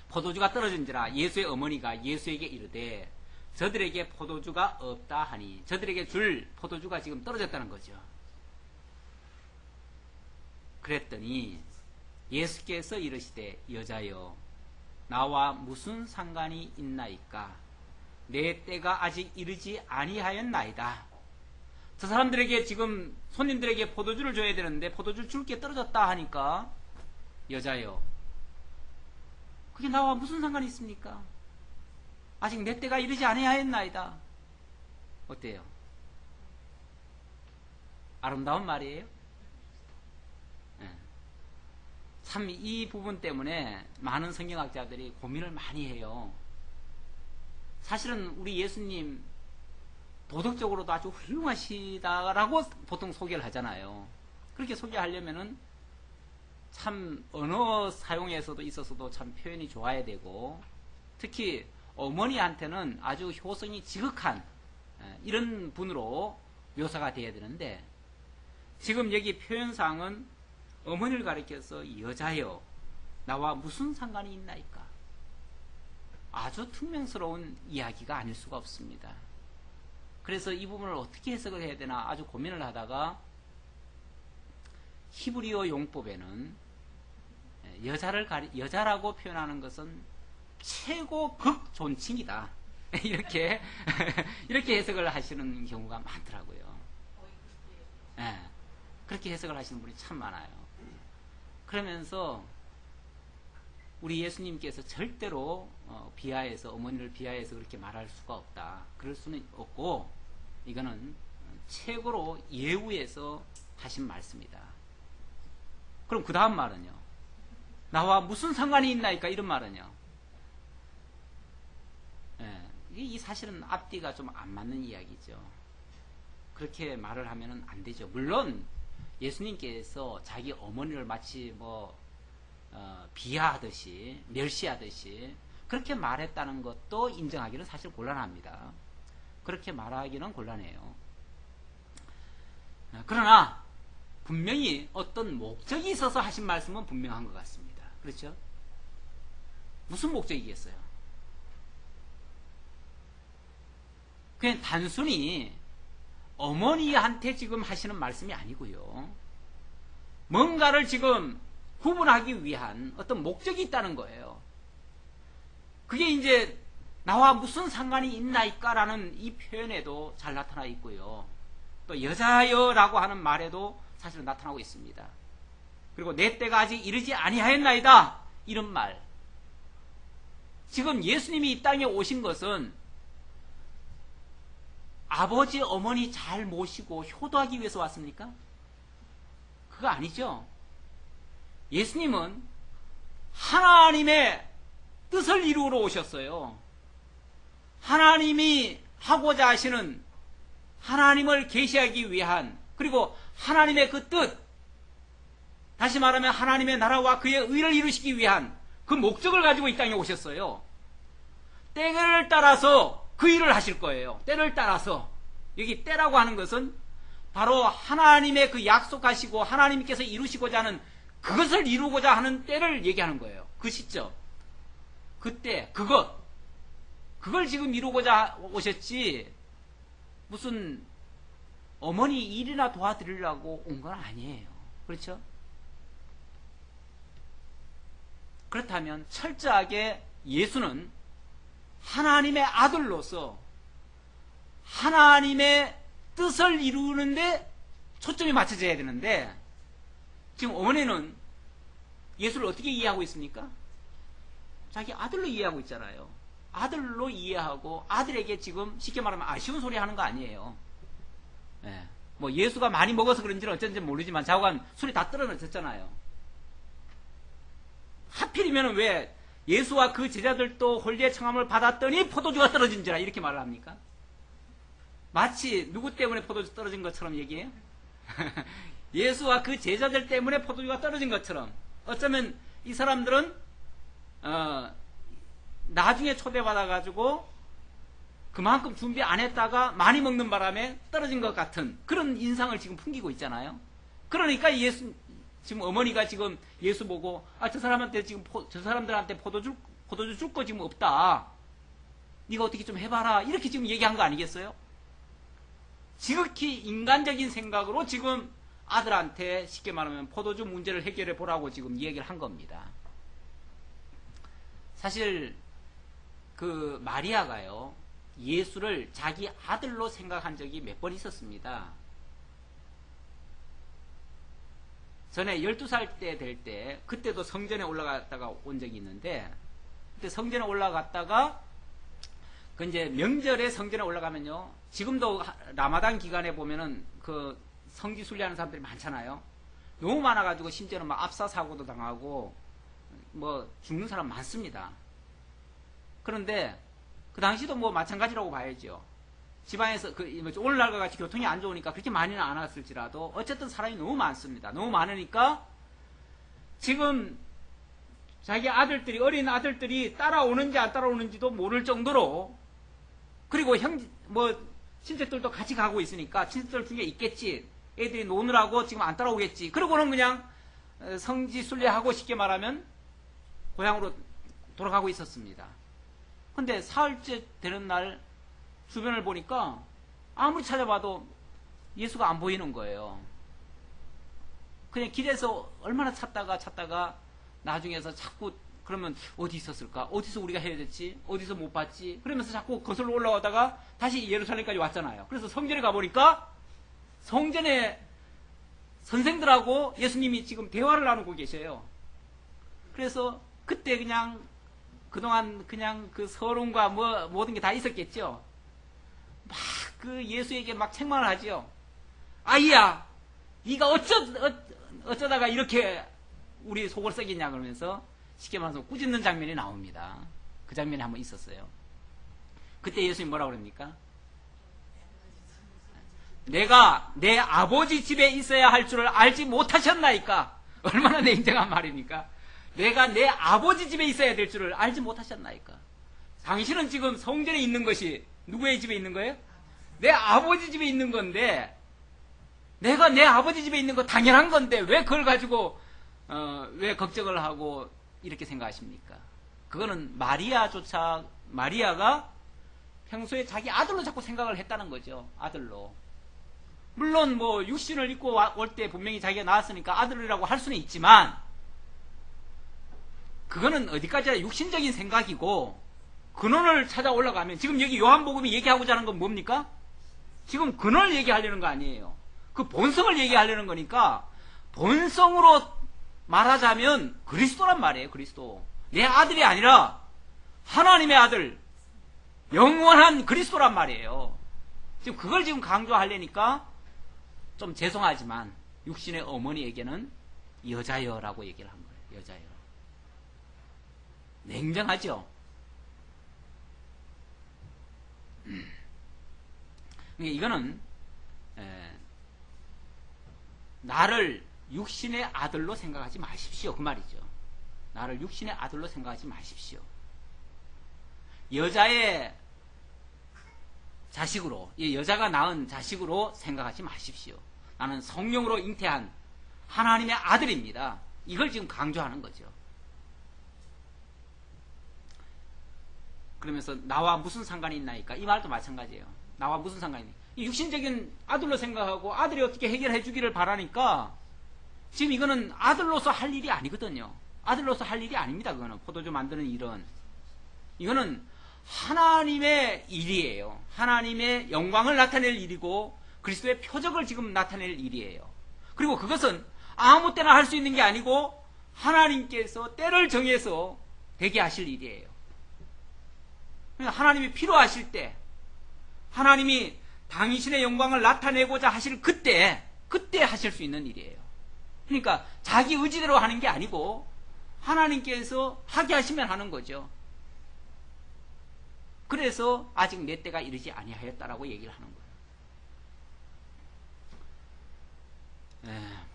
포도주가 떨어진지라 예수의 어머니가 예수에게 이르되 저들에게 포도주가 없다 하니 저들에게 줄 포도주가 지금 떨어졌다는 거죠. 그랬더니 예수께서 이르시되 여자여 나와 무슨 상관이 있나이까 내 때가 아직 이르지 아니하였나이다. 저 사람들에게 지금 손님들에게 포도주를 줘야 되는데 포도주를 줄 게 떨어졌다 하니까 여자여 그게 나와 무슨 상관이 있습니까? 아직 내 때가 이르지 아니하였나이다. 어때요? 아름다운 말이에요? 참 이 부분 때문에 많은 성경학자들이 고민을 많이 해요. 사실은 우리 예수님 도덕적으로도 아주 훌륭하시다라고 보통 소개를 하잖아요. 그렇게 소개하려면은 참 언어 사용에서도 있어서도 참 표현이 좋아야 되고 특히 어머니한테는 아주 효성이 지극한 이런 분으로 묘사가 돼야 되는데 지금 여기 표현상은 어머니를 가리켜서 여자여 나와 무슨 상관이 있나이까 아주 퉁명스러운 이야기가 아닐 수가 없습니다. 그래서 이 부분을 어떻게 해석을 해야 되나 아주 고민을 하다가 히브리어 용법에는 여자라고 표현하는 것은 최고 극 존칭이다. 이렇게 해석을 하시는 경우가 많더라고요. 그렇게 해석을 하시는 분이 참 많아요. 그러면서 우리 예수님께서 절대로 어머니를 비하해서 그렇게 말할 수가 없다. 그럴 수는 없고 이거는 최고로 예우해서 하신 말씀이다. 그럼 그 다음 말은요. 나와 무슨 상관이 있나이까 이런 말은요. 이 사실은 앞뒤가 좀 안 맞는 이야기죠. 그렇게 말을 하면 안 되죠. 물론 예수님께서 자기 어머니를 마치 비하하듯이 멸시하듯이 그렇게 말했다는 것도 인정하기는 사실 곤란합니다. 그렇게 말하기는 곤란해요. 그러나 분명히 어떤 목적이 있어서 하신 말씀은 분명한 것 같습니다. 그렇죠? 무슨 목적이겠어요? 그냥 단순히 어머니한테 지금 하시는 말씀이 아니고요. 뭔가를 지금 구분하기 위한 어떤 목적이 있다는 거예요. 그게 이제 나와 무슨 상관이 있나이까 라는 이 표현에도 잘 나타나 있고요. 또 여자여라고 하는 말에도 사실은 나타나고 있습니다. 그리고 내 때가 아직 이르지 아니하였나이다 이런 말. 지금 예수님이 이 땅에 오신 것은 아버지 어머니 잘 모시고 효도하기 위해서 왔습니까? 그거 아니죠. 예수님은 하나님의 뜻을 이루러 오셨어요. 하나님이 하고자 하시는 하나님을 계시하기 위한 그리고 하나님의 그 뜻 다시 말하면 하나님의 나라와 그의 의를 이루시기 위한 그 목적을 가지고 이 땅에 오셨어요. 때를 따라서 그 일을 하실 거예요. 때를 따라서. 여기 때라고 하는 것은 바로 하나님의 그 약속하시고 하나님께서 이루시고자 하는 그것을 이루고자 하는 때를 얘기하는 거예요. 그 시점. 그때 그걸 지금 이루고자 오셨지 무슨 어머니 일이나 도와드리려고 온 건 아니에요. 그렇죠? 그렇다면 철저하게 예수는 하나님의 아들로서 하나님의 뜻을 이루는데 초점이 맞춰져야 되는데 지금 어머니는 예수를 어떻게 이해하고 있습니까? 자기 아들로 이해하고 있잖아요. 아들로 이해하고 아들에게 지금 쉽게 말하면 아쉬운 소리 하는 거 아니에요. 뭐 예수가 많이 먹어서 그런지는 어쩐지 모르지만 자고간 술이 다 떨어졌잖아요. 하필이면 왜 예수와 그 제자들도 홀리의 청함을 받았더니 포도주가 떨어진지라 이렇게 말을 합니까? 마치 누구 때문에 포도주 떨어진 것처럼 얘기해요? 예수와 그 제자들 때문에 포도주가 떨어진 것처럼. 어쩌면 이 사람들은 나중에 초대받아가지고 그만큼 준비 안 했다가 많이 먹는 바람에 떨어진 것 같은 그런 인상을 지금 풍기고 있잖아요. 그러니까 지금 어머니가 지금 예수 보고 저 사람한테 지금 저 사람들한테 포도주 줄 거 지금 없다. 네가 어떻게 좀 해봐라. 이렇게 지금 얘기한 거 아니겠어요? 지극히 인간적인 생각으로 지금 아들한테 쉽게 말하면 포도주 문제를 해결해 보라고 지금 얘기를 한 겁니다. 사실 그 마리아가요, 예수를 자기 아들로 생각한 적이 몇 번 있었습니다. 전에 12살 때 될 때, 그때도 성전에 올라갔다가 온 적이 있는데, 그때 성전에 올라갔다가, 그 이제 명절에 성전에 올라가면요, 지금도 라마단 기간에 보면은 그 성지순례하는 사람들이 많잖아요. 너무 많아가지고 심지어는 막 압사 사고도 당하고, 뭐 죽는 사람 많습니다. 그런데 그 당시도 뭐 마찬가지라고 봐야죠. 지방에서 오늘날과 같이 교통이 안 좋으니까 그렇게 많이는 안 왔을지라도 어쨌든 사람이 너무 많습니다. 너무 많으니까 지금 자기 아들들이, 어린 아들들이 따라오는지 안 따라오는지도 모를 정도로, 그리고 친척들도 같이 가고 있으니까 친척들 중에 있겠지. 애들이 노느라고 지금 안 따라오겠지. 그러고는 그냥 성지 순례하고 쉽게 말하면 고향으로 돌아가고 있었습니다. 근데 사흘째 되는 날 주변을 보니까 아무리 찾아봐도 예수가 안 보이는 거예요. 그냥 길에서 얼마나 찾다가 나중에서 자꾸 그러면 어디 있었을까? 어디서 우리가 해야 됐지? 어디서 못 봤지? 그러면서 자꾸 거슬러 올라오다가 다시 예루살렘까지 왔잖아요. 그래서 성전에 가보니까 성전에 선생들하고 예수님이 지금 대화를 나누고 계셔요. 그래서 그때 그냥 그동안 그냥 그 서론과 모든 게 다 있었겠죠. 막 그 예수에게 막 책망을 하지요. 아이야, 네가 어쩌다가 이렇게 우리 속을 썩이냐 그러면서 쉽게 말해서 꾸짖는 장면이 나옵니다. 그 장면이 한번 있었어요. 그때 예수님이 뭐라고 그럽니까? 내가 내 아버지 집에 있어야 할 줄을 알지 못하셨나이까? 얼마나 냉정한 말입니까? 내가 내 아버지 집에 있어야 될 줄을 알지 못하셨나이까? 당신은 지금 성전에 있는 것이 누구의 집에 있는 거예요? 내 아버지 집에 있는 건데, 내가 내 아버지 집에 있는 거 당연한 건데 왜 그걸 가지고 왜 걱정을 하고 이렇게 생각하십니까? 그거는 마리아가 평소에 자기 아들로 자꾸 생각을 했다는 거죠. 아들로. 물론 뭐 육신을 입고 올 때 분명히 자기가 낳았으니까 아들이라고 할 수는 있지만, 그거는 어디까지나 육신적인 생각이고, 근원을 찾아 올라가면, 지금 여기 요한복음이 얘기하고자 하는 건 뭡니까? 지금 근원을 얘기하려는 거 아니에요. 그 본성을 얘기하려는 거니까, 본성으로 말하자면 그리스도란 말이에요. 그리스도. 내 아들이 아니라 하나님의 아들, 영원한 그리스도란 말이에요. 지금 그걸 지금 강조하려니까 좀 죄송하지만 육신의 어머니에게는 여자여라고 얘기를 한 거예요. 여자여. 냉정하죠? 이거는 나를 육신의 아들로 생각하지 마십시오. 그 말이죠. 나를 육신의 아들로 생각하지 마십시오. 여자의 자식으로, 여자가 낳은 자식으로 생각하지 마십시오. 나는 성령으로 잉태한 하나님의 아들입니다. 이걸 지금 강조하는 거죠. 그러면서 나와 무슨 상관이 있나이까? 이 말도 마찬가지예요. 나와 무슨 상관이 있나? 육신적인 아들로 생각하고 아들이 어떻게 해결해 주기를 바라니까 지금 이거는 아들로서 할 일이 아니거든요. 아들로서 할 일이 아닙니다. 그거는 포도주 만드는 일은. 이거는 하나님의 일이에요. 하나님의 영광을 나타낼 일이고 그리스도의 표적을 지금 나타낼 일이에요. 그리고 그것은 아무 때나 할 수 있는 게 아니고 하나님께서 때를 정해서 되게 하실 일이에요. 그러니까 하나님이 필요하실 때, 하나님이 당신의 영광을 나타내고자 하실 그때 하실 수 있는 일이에요. 그러니까 자기 의지대로 하는 게 아니고 하나님께서 하게 하시면 하는 거죠. 그래서 아직 내 때가 이르지 아니하였다라고 얘기를 하는 거예요.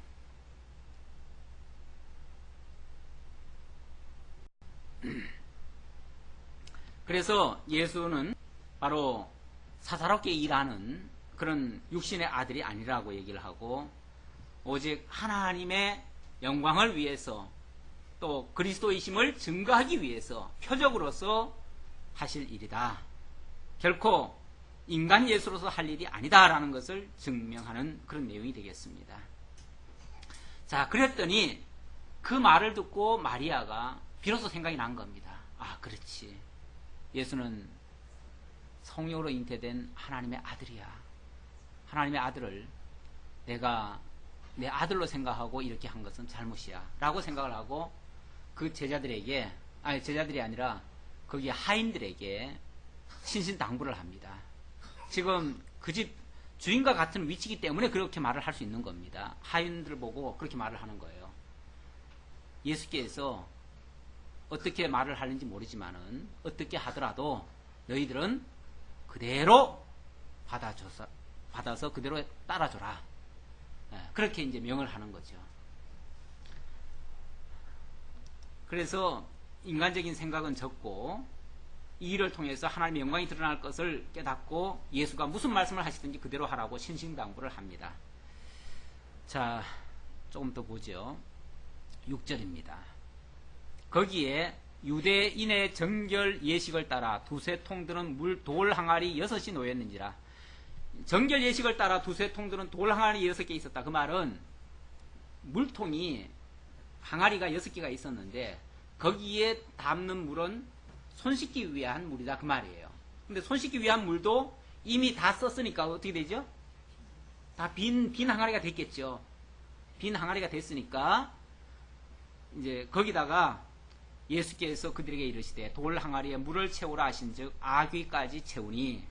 그래서 예수는 바로 사사롭게 일하는 그런 육신의 아들이 아니라고 얘기를 하고, 오직 하나님의 영광을 위해서 또 그리스도이심을 증거하기 위해서 표적으로서 하실 일이다. 결코 인간 예수로서 할 일이 아니다라는 것을 증명하는 그런 내용이 되겠습니다. 자, 그랬더니 그 말을 듣고 마리아가 비로소 생각이 난 겁니다. 아, 그렇지. 예수는 성령으로 잉태된 하나님의 아들이야. 하나님의 아들을 내가 내 아들로 생각하고 이렇게 한 것은 잘못이야 라고 생각을 하고, 그 제자들에게, 아니 제자들이 아니라 거기 하인들에게 신신당부를 합니다. 지금 그 집 주인과 같은 위치이기 때문에 그렇게 말을 할 수 있는 겁니다. 하인들 보고 그렇게 말을 하는 거예요. 예수께서 어떻게 말을 하는지 모르지만은 어떻게 하더라도 너희들은 그대로 받아서 그대로 따라줘라. 그렇게 이제 명을 하는 거죠. 그래서 인간적인 생각은 적고 이 일을 통해서 하나님의 영광이 드러날 것을 깨닫고 예수가 무슨 말씀을 하시든지 그대로 하라고 신신당부를 합니다. 자, 조금 더 보죠. 6절입니다. 거기에 유대인의 정결 예식을 따라 두세 통들은 돌 항아리 6이 놓였는지라. 정결 예식을 따라 두세 통들은 돌 항아리 6개 있었다. 그 말은 물통이 항아리가 6개가 있었는데 거기에 담는 물은 손 씻기 위한 물이다 그 말이에요. 근데 손 씻기 위한 물도 이미 다 썼으니까 어떻게 되죠? 다 빈 항아리가 됐겠죠. 빈 항아리가 됐으니까 이제 거기다가 예수께서 그들에게 이르시되 돌 항아리에 물을 채우라 하신즉 아귀까지 채우니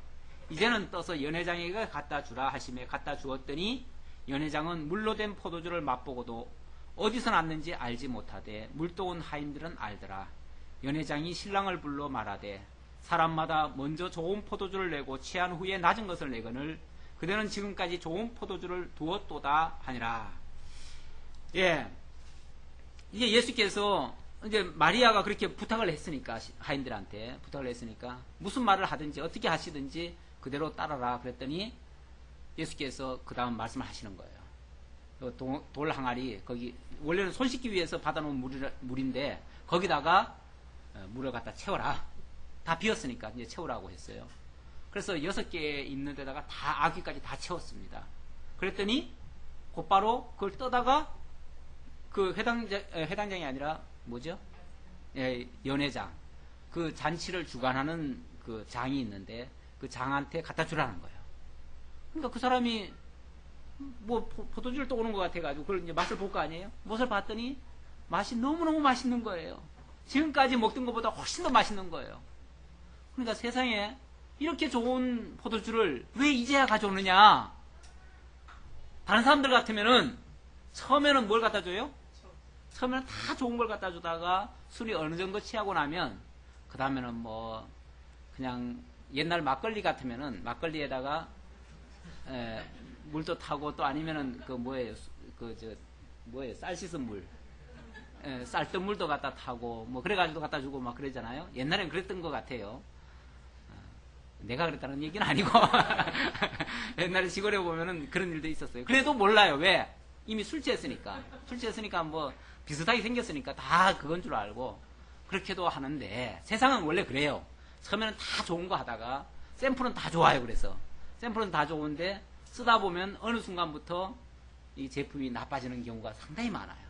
이제는 떠서 연회장에게 갖다 주라 하시며 갖다 주었더니 연회장은 물로 된 포도주를 맛보고도 어디서 났는지 알지 못하되 물도온 하인들은 알더라. 연회장이 신랑을 불러 말하되 사람마다 먼저 좋은 포도주를 내고 취한 후에 낮은 것을 내거늘 그대는 지금까지 좋은 포도주를 두었도다 하니라. 예, 이제 예수께서 이제 마리아가 그렇게 부탁을 했으니까, 하인들한테 부탁을 했으니까 무슨 말을 하든지 어떻게 하시든지 그대로 따라라 그랬더니 예수께서 그 다음 말씀을 하시는 거예요. 돌 항아리, 거기 원래는 손 씻기 위해서 받아놓은 물인데 거기다가 물을 갖다 채워라. 다 비었으니까 이제 채우라고 했어요. 그래서 6개 있는 데다가 다 아귀까지 다 채웠습니다. 그랬더니 곧바로 그걸 떠다가 그 회당장이 아니라 뭐죠? 예, 연회장. 그 잔치를 주관하는 그 장이 있는데 그 장한테 갖다 주라는 거예요. 그러니까 그 사람이 뭐 포도주를 떠오는 것 같아가지고 그걸 이제 맛을 볼 거 아니에요? 맛을 봤더니 맛이 너무너무 맛있는 거예요. 지금까지 먹던 것보다 훨씬 더 맛있는 거예요. 그러니까 세상에 이렇게 좋은 포도주를 왜 이제야 가져오느냐? 다른 사람들 같으면은 처음에는 뭘 갖다 줘요? 처음에는 다 좋은 걸 갖다 주다가 술이 어느 정도 취하고 나면 그 다음에는 뭐 그냥 옛날 막걸리 같으면은 막걸리에다가 물도 타고 또 아니면은 그 뭐예요? 쌀 씻은 물. 쌀뜨 물도 갖다 타고 뭐 그래가지고 갖다 주고 막 그러잖아요. 옛날엔 그랬던 것 같아요. 내가 그랬다는 얘기는 아니고 옛날에 시골에 보면은 그런 일도 있었어요. 그래도 몰라요. 왜? 이미 술 취했으니까 뭐 비슷하게 생겼으니까 다 그건 줄 알고 그렇게도 하는데 세상은 원래 그래요. 처음에는 다 좋은 거 하다가 샘플은 다 좋아요. 그래서 샘플은 다 좋은데 쓰다 보면 어느 순간부터 이 제품이 나빠지는 경우가 상당히 많아요.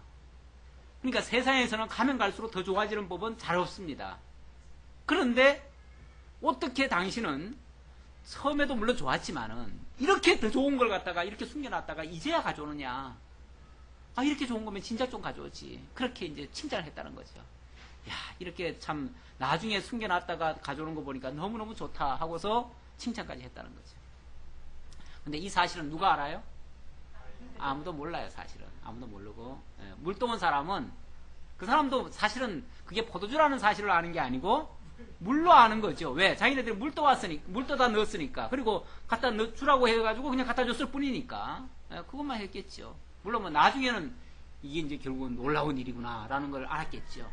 그러니까 세상에서는 가면 갈수록 더 좋아지는 법은 잘 없습니다. 그런데 어떻게 당신은 처음에도 물론 좋았지만은 이렇게 더 좋은 걸 갖다가 이렇게 숨겨놨다가 이제야 가져오느냐? 아, 이렇게 좋은 거면 진작 좀 가져오지. 그렇게 이제 칭찬을 했다는 거죠. 야, 이렇게 참 나중에 숨겨놨다가 가져오는 거 보니까 너무너무 좋다 하고서 칭찬까지 했다는 거죠. 근데 이 사실은 누가 알아요? 아무도 몰라요, 사실은. 아무도 모르고. 물동원 사람은 그 사람도 사실은 그게 포도주라는 사실을 아는 게 아니고 물로 아는 거죠. 왜? 자기네들이 물 떠다 넣었으니까. 그리고 갖다 주라고 해가지고 그냥 갖다 줬을 뿐이니까. 그것만 했겠죠. 물론 뭐 나중에는 이게 이제 결국은 놀라운 일이구나라는 걸 알았겠죠.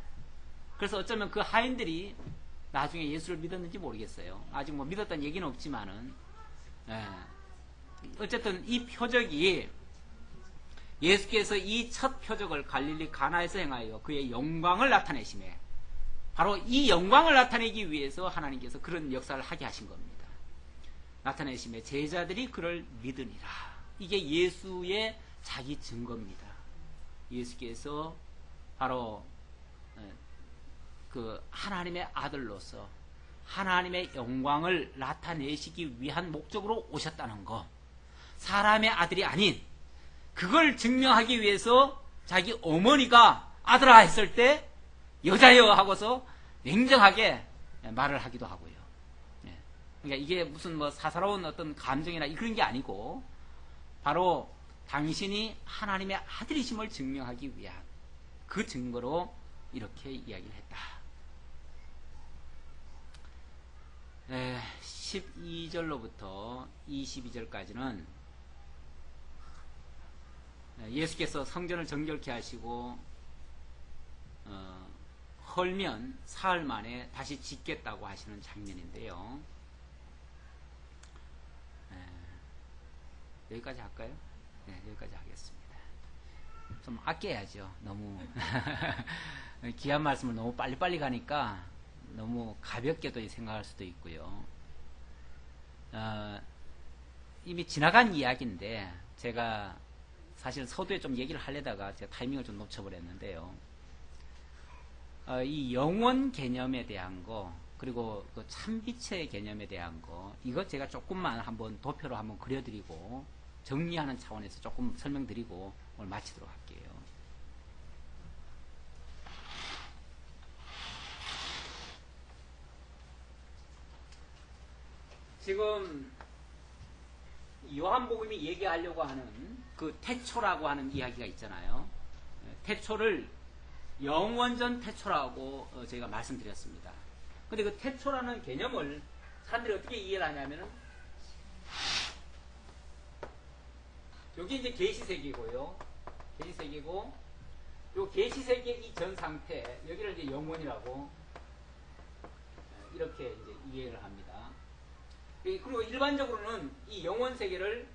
그래서 어쩌면 그 하인들이 나중에 예수를 믿었는지 모르겠어요. 아직 뭐 믿었다는 얘기는 없지만은, 어쨌든 이 표적이 예수께서 이 첫 표적을 갈릴리 가나에서 행하여 그의 영광을 나타내심에, 바로 이 영광을 나타내기 위해서 하나님께서 그런 역사를 하게 하신 겁니다. 나타내심에 제자들이 그를 믿으니라. 이게 예수의 자기 증거입니다. 예수께서 바로 그 하나님의 아들로서 하나님의 영광을 나타내시기 위한 목적으로 오셨다는 거, 사람의 아들이 아닌, 그걸 증명하기 위해서 자기 어머니가 아들아 했을 때 여자여 하고서 냉정하게 말을 하기도 하고요. 그러니까 이게 무슨 뭐 사사로운 어떤 감정이나 그런 게 아니고 바로 당신이 하나님의 아들이심을 증명하기 위한 그 증거로 이렇게 이야기를 했다. 12절로부터 22절까지는 예수께서 성전을 정결케 하시고 헐면 사흘 만에 다시 짓겠다고 하시는 장면인데요. 여기까지 할까요? 네, 여기까지 하겠습니다. 좀 아껴야죠. 너무 귀한 말씀을 너무 빨리빨리 가니까 너무 가볍게도 생각할 수도 있고요. 이미 지나간 이야기인데 제가 사실 서두에 좀 얘기를 하려다가 제가 타이밍을 좀 놓쳐버렸는데요. 이 영원 개념에 대한 거, 그리고 그 참빛의 개념에 대한 거, 이거 제가 조금만 한번 도표로 한번 그려드리고 정리하는 차원에서 조금 설명드리고 오늘 마치도록 할게요. 지금 요한복음이 얘기하려고 하는 그 태초라고 하는 이야기가 있잖아요. 태초를 영원전 태초라고 저희가 말씀드렸습니다. 근데 그 태초라는 개념을 사람들이 어떻게 이해를 하냐면은, 여기 이제 계시세계고요. 계시세계고, 요 계시세계 이 전 상태, 여기를 이제 영원이라고 이렇게 이제 이해를 합니다. 그리고 일반적으로는 이 영원 세계를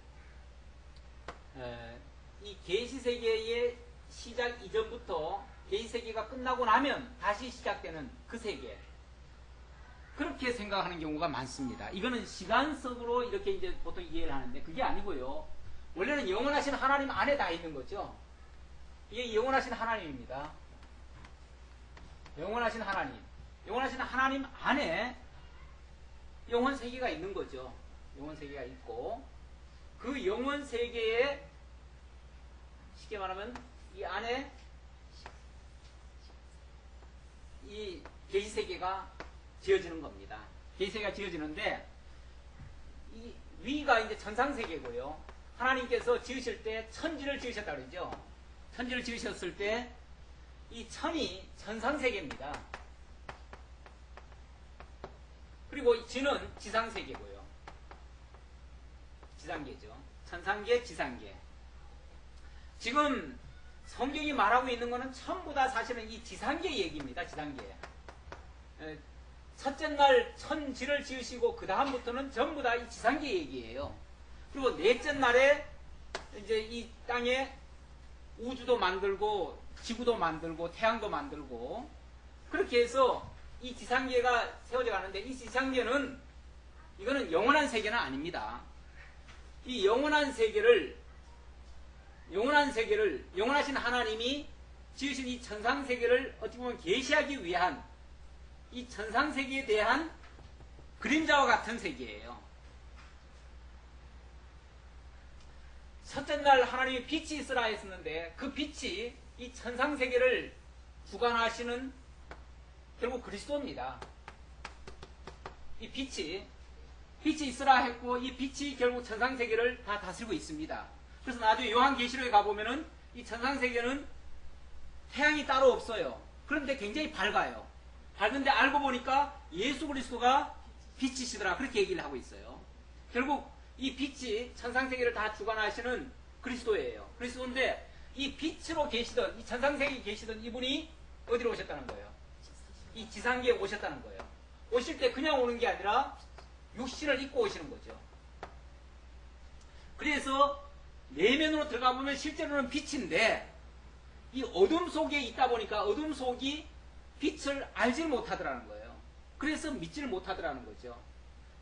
이 계시세계의 시작 이전부터 계시세계가 끝나고 나면 다시 시작되는 그 세계, 그렇게 생각하는 경우가 많습니다. 이거는 시간적으로 이렇게 이제 보통 이해를 하는데 그게 아니고요. 원래는 영원하신 하나님 안에 다 있는 거죠. 이게 영원하신 하나님입니다. 영원하신 하나님. 영원하신 하나님 안에 영원 세계가 있는 거죠. 영원 세계가 있고, 그 영원 세계에 쉽게 말하면 이 안에 이 계시 세계가 지어지는 겁니다. 계시 세계가 지어지는데, 이 위가 이제 천상 세계고요. 하나님께서 지으실 때 천지를 지으셨다 그러죠. 천지를 지으셨을 때 이 천이 천상 세계입니다. 그리고 지는 지상세계고요. 지상계죠. 천상계, 지상계. 지금 성경이 말하고 있는 것은 전부 다 사실은 이 지상계 얘기입니다. 지상계. 첫째 날 천지를 지으시고 그 다음부터는 전부 다 이 지상계 얘기예요. 그리고 넷째 날에 이제 이 땅에 우주도 만들고 지구도 만들고 태양도 만들고, 그렇게 해서 이 지상계가 세워져 가는데, 이 지상계는 이거는 영원한 세계는 아닙니다. 이 영원한 세계를 영원하신 하나님이 지으신 이 천상 세계를 어떻게 보면 계시하기 위한 이 천상 세계에 대한 그림자와 같은 세계예요. 첫째 날 하나님이 빛이 있으라 했었는데, 그 빛이 이 천상 세계를 주관하시는 결국 그리스도입니다. 이 빛이 있으라 했고, 이 빛이 결국 천상세계를 다 다스리고 있습니다. 그래서 나중에 요한계시록에 가보면은 이 천상세계는 태양이 따로 없어요. 그런데 굉장히 밝아요. 밝은데 알고 보니까 예수 그리스도가 빛이시더라. 그렇게 얘기를 하고 있어요. 결국 이 빛이 천상세계를 다 주관하시는 그리스도예요. 그리스도인데 이 빛으로 계시던, 이 천상세계에 계시던 이분이 어디로 오셨다는 거예요? 이 지상계에 오셨다는 거예요. 오실 때 그냥 오는 게 아니라 육신을 입고 오시는 거죠. 그래서 내면으로 들어가 보면 실제로는 빛인데 이 어둠 속에 있다 보니까 어둠 속이 빛을 알지 못하더라는 거예요. 그래서 믿지를 못하더라는 거죠.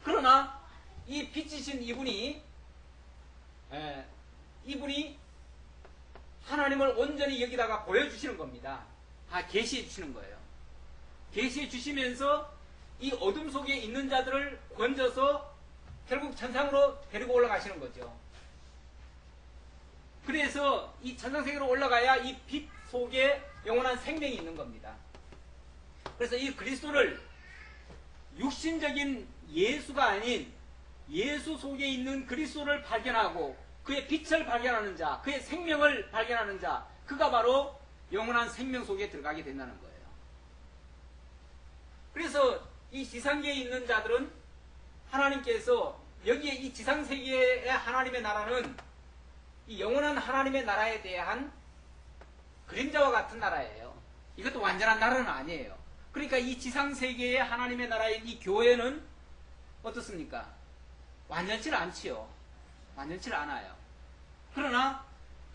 그러나 이 빛이신 이분이 하나님을 온전히 여기다가 보여주시는 겁니다. 다 계시해 주시는 거예요. 계시해 주시면서 이 어둠 속에 있는 자들을 건져서 결국 천상으로 데리고 올라가시는 거죠. 그래서 이 천상세계로 올라가야 이 빛 속에 영원한 생명이 있는 겁니다. 그래서 이 그리스도를 육신적인 예수가 아닌 예수 속에 있는 그리스도를 발견하고 그의 빛을 발견하는 자, 그의 생명을 발견하는 자, 그가 바로 영원한 생명 속에 들어가게 된다는 거예요. 그래서 이 지상계에 있는 자들은 하나님께서 여기에 이 지상세계의 하나님의 나라는 이 영원한 하나님의 나라에 대한 그림자와 같은 나라예요. 이것도 완전한 나라는 아니에요. 그러니까 이 지상세계의 하나님의 나라인 이 교회는 어떻습니까? 완전치 않지요. 완전치 않아요. 그러나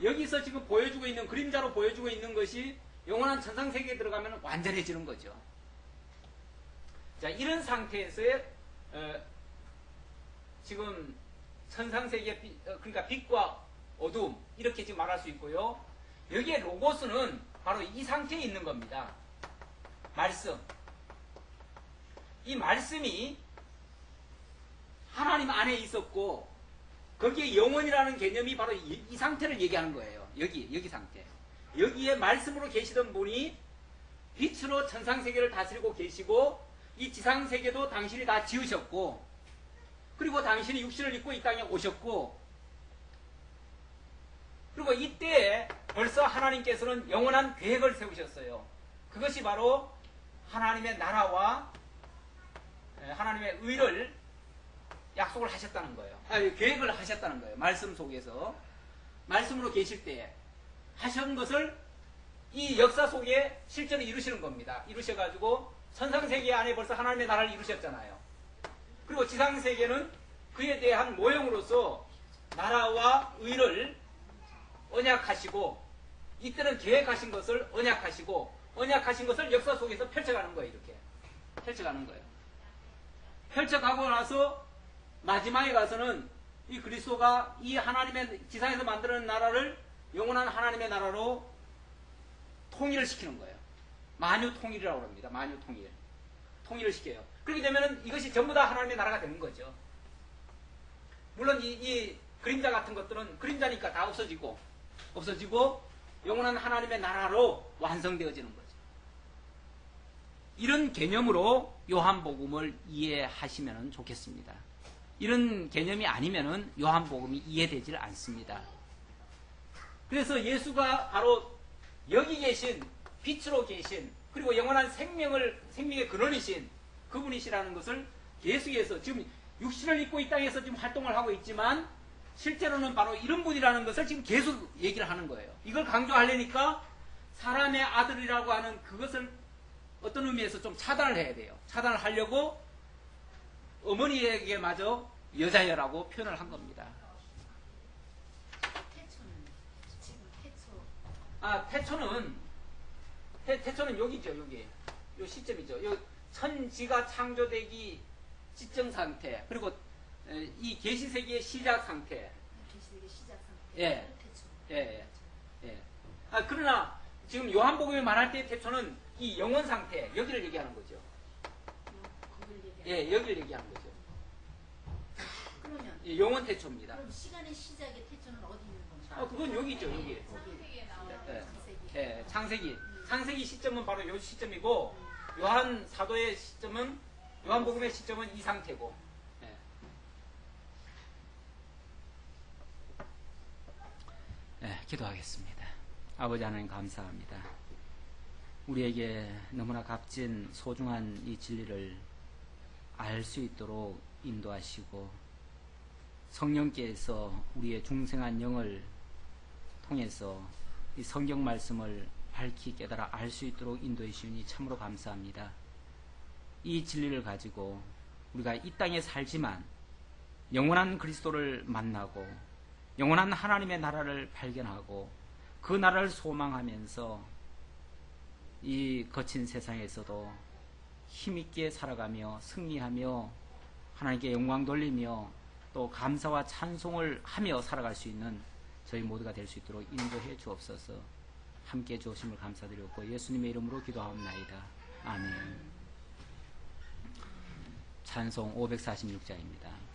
여기서 지금 보여주고 있는 그림자로 보여주고 있는 것이 영원한 천상세계에 들어가면 완전해지는 거죠. 자, 이런 상태에서의 지금 천상세계 그러니까 빛과 어둠 이렇게 지금 말할 수 있고요. 여기에 로고스는 바로 이 상태에 있는 겁니다. 말씀. 이 말씀이 하나님 안에 있었고 거기에 영원이라는 개념이 바로 이 상태를 얘기하는 거예요. 여기 상태. 여기에 말씀으로 계시던 분이 빛으로 천상세계를 다스리고 계시고 이 지상세계도 당신이 다 지으셨고 그리고 당신이 육신을 입고 이 땅에 오셨고 그리고 이때 벌써 하나님께서는 영원한 계획을 세우셨어요. 그것이 바로 하나님의 나라와 하나님의 의를 약속을 하셨다는 거예요. 계획을 하셨다는 거예요. 말씀 속에서. 말씀으로 계실 때 하신 것을 이 역사 속에 실제로 이루시는 겁니다. 이루셔가지고 천상세계 안에 벌써 하나님의 나라를 이루셨잖아요. 그리고 지상세계는 그에 대한 모형으로서 나라와 의를 언약하시고 이때는 계획하신 것을 언약하시고 언약하신 것을 역사 속에서 펼쳐가는 거예요. 이렇게 펼쳐가는 거예요. 펼쳐가고 나서 마지막에 가서는 이 그리스도가 이 하나님의 지상에서 만드는 나라를 영원한 하나님의 나라로 통일을 시키는 거예요. 만유통일이라고 합니다. 만유통일. 통일을 시켜요. 그렇게 되면 이것이 전부 다 하나님의 나라가 되는 거죠. 물론 이 그림자 같은 것들은 그림자니까 다 없어지고 영원한 하나님의 나라로 완성되어지는 거죠. 이런 개념으로 요한복음을 이해하시면 좋겠습니다. 이런 개념이 아니면 요한복음이 이해되질 않습니다. 그래서 예수가 바로 여기 계신 빛으로 계신 그리고 영원한 생명의 근원이신 그분이시라는 것을 계속해서 지금 육신을 입고 이 땅에서 지금 활동을 하고 있지만 실제로는 바로 이런 분이라는 것을 지금 계속 얘기를 하는 거예요. 이걸 강조하려니까 사람의 아들이라고 하는 그것을 어떤 의미에서 좀 차단을 해야 돼요. 차단을 하려고 어머니에게마저 여자여라고 표현을 한 겁니다. 태초는 여기죠. 여기 요 시점이죠. 요 천지가 창조되기 시점 상태 그리고 이 계시세계의 시작 상태. 계시세계 시작 상태. 예. 예. 그러나 지금 요한복음에 말할 때 태초는 이 영원 상태 여기를 얘기하는 거죠. 여기를 얘기하는 거죠. 그러면 예, 영원 태초입니다. 그럼 시간의 시작의 태초는 어디 있는 겁니까? 그건 여기 있죠. 여기. 창세기에 나오는 예, 창세기 시점은 바로 요 시점이고 요한 사도의 시점은 요한복음의 시점은 이 상태고. 기도하겠습니다. 아버지 하나님 감사합니다. 우리에게 너무나 값진 소중한 이 진리를 알 수 있도록 인도하시고 성령께서 우리의 중생한 영을 통해서 이 성경 말씀을 밝히 깨달아 알 수 있도록 인도해 주시니 참으로 감사합니다. 이 진리를 가지고 우리가 이 땅에 살지만 영원한 그리스도를 만나고 영원한 하나님의 나라를 발견하고 그 나라를 소망하면서 이 거친 세상에서도 힘있게 살아가며 승리하며 하나님께 영광 돌리며 또 감사와 찬송을 하며 살아갈 수 있는 저희 모두가 될 수 있도록 인도해 주옵소서. 함께 주오심을 감사드렸고 예수님의 이름으로 기도하옵나이다. 아멘. 찬송 546자입니다.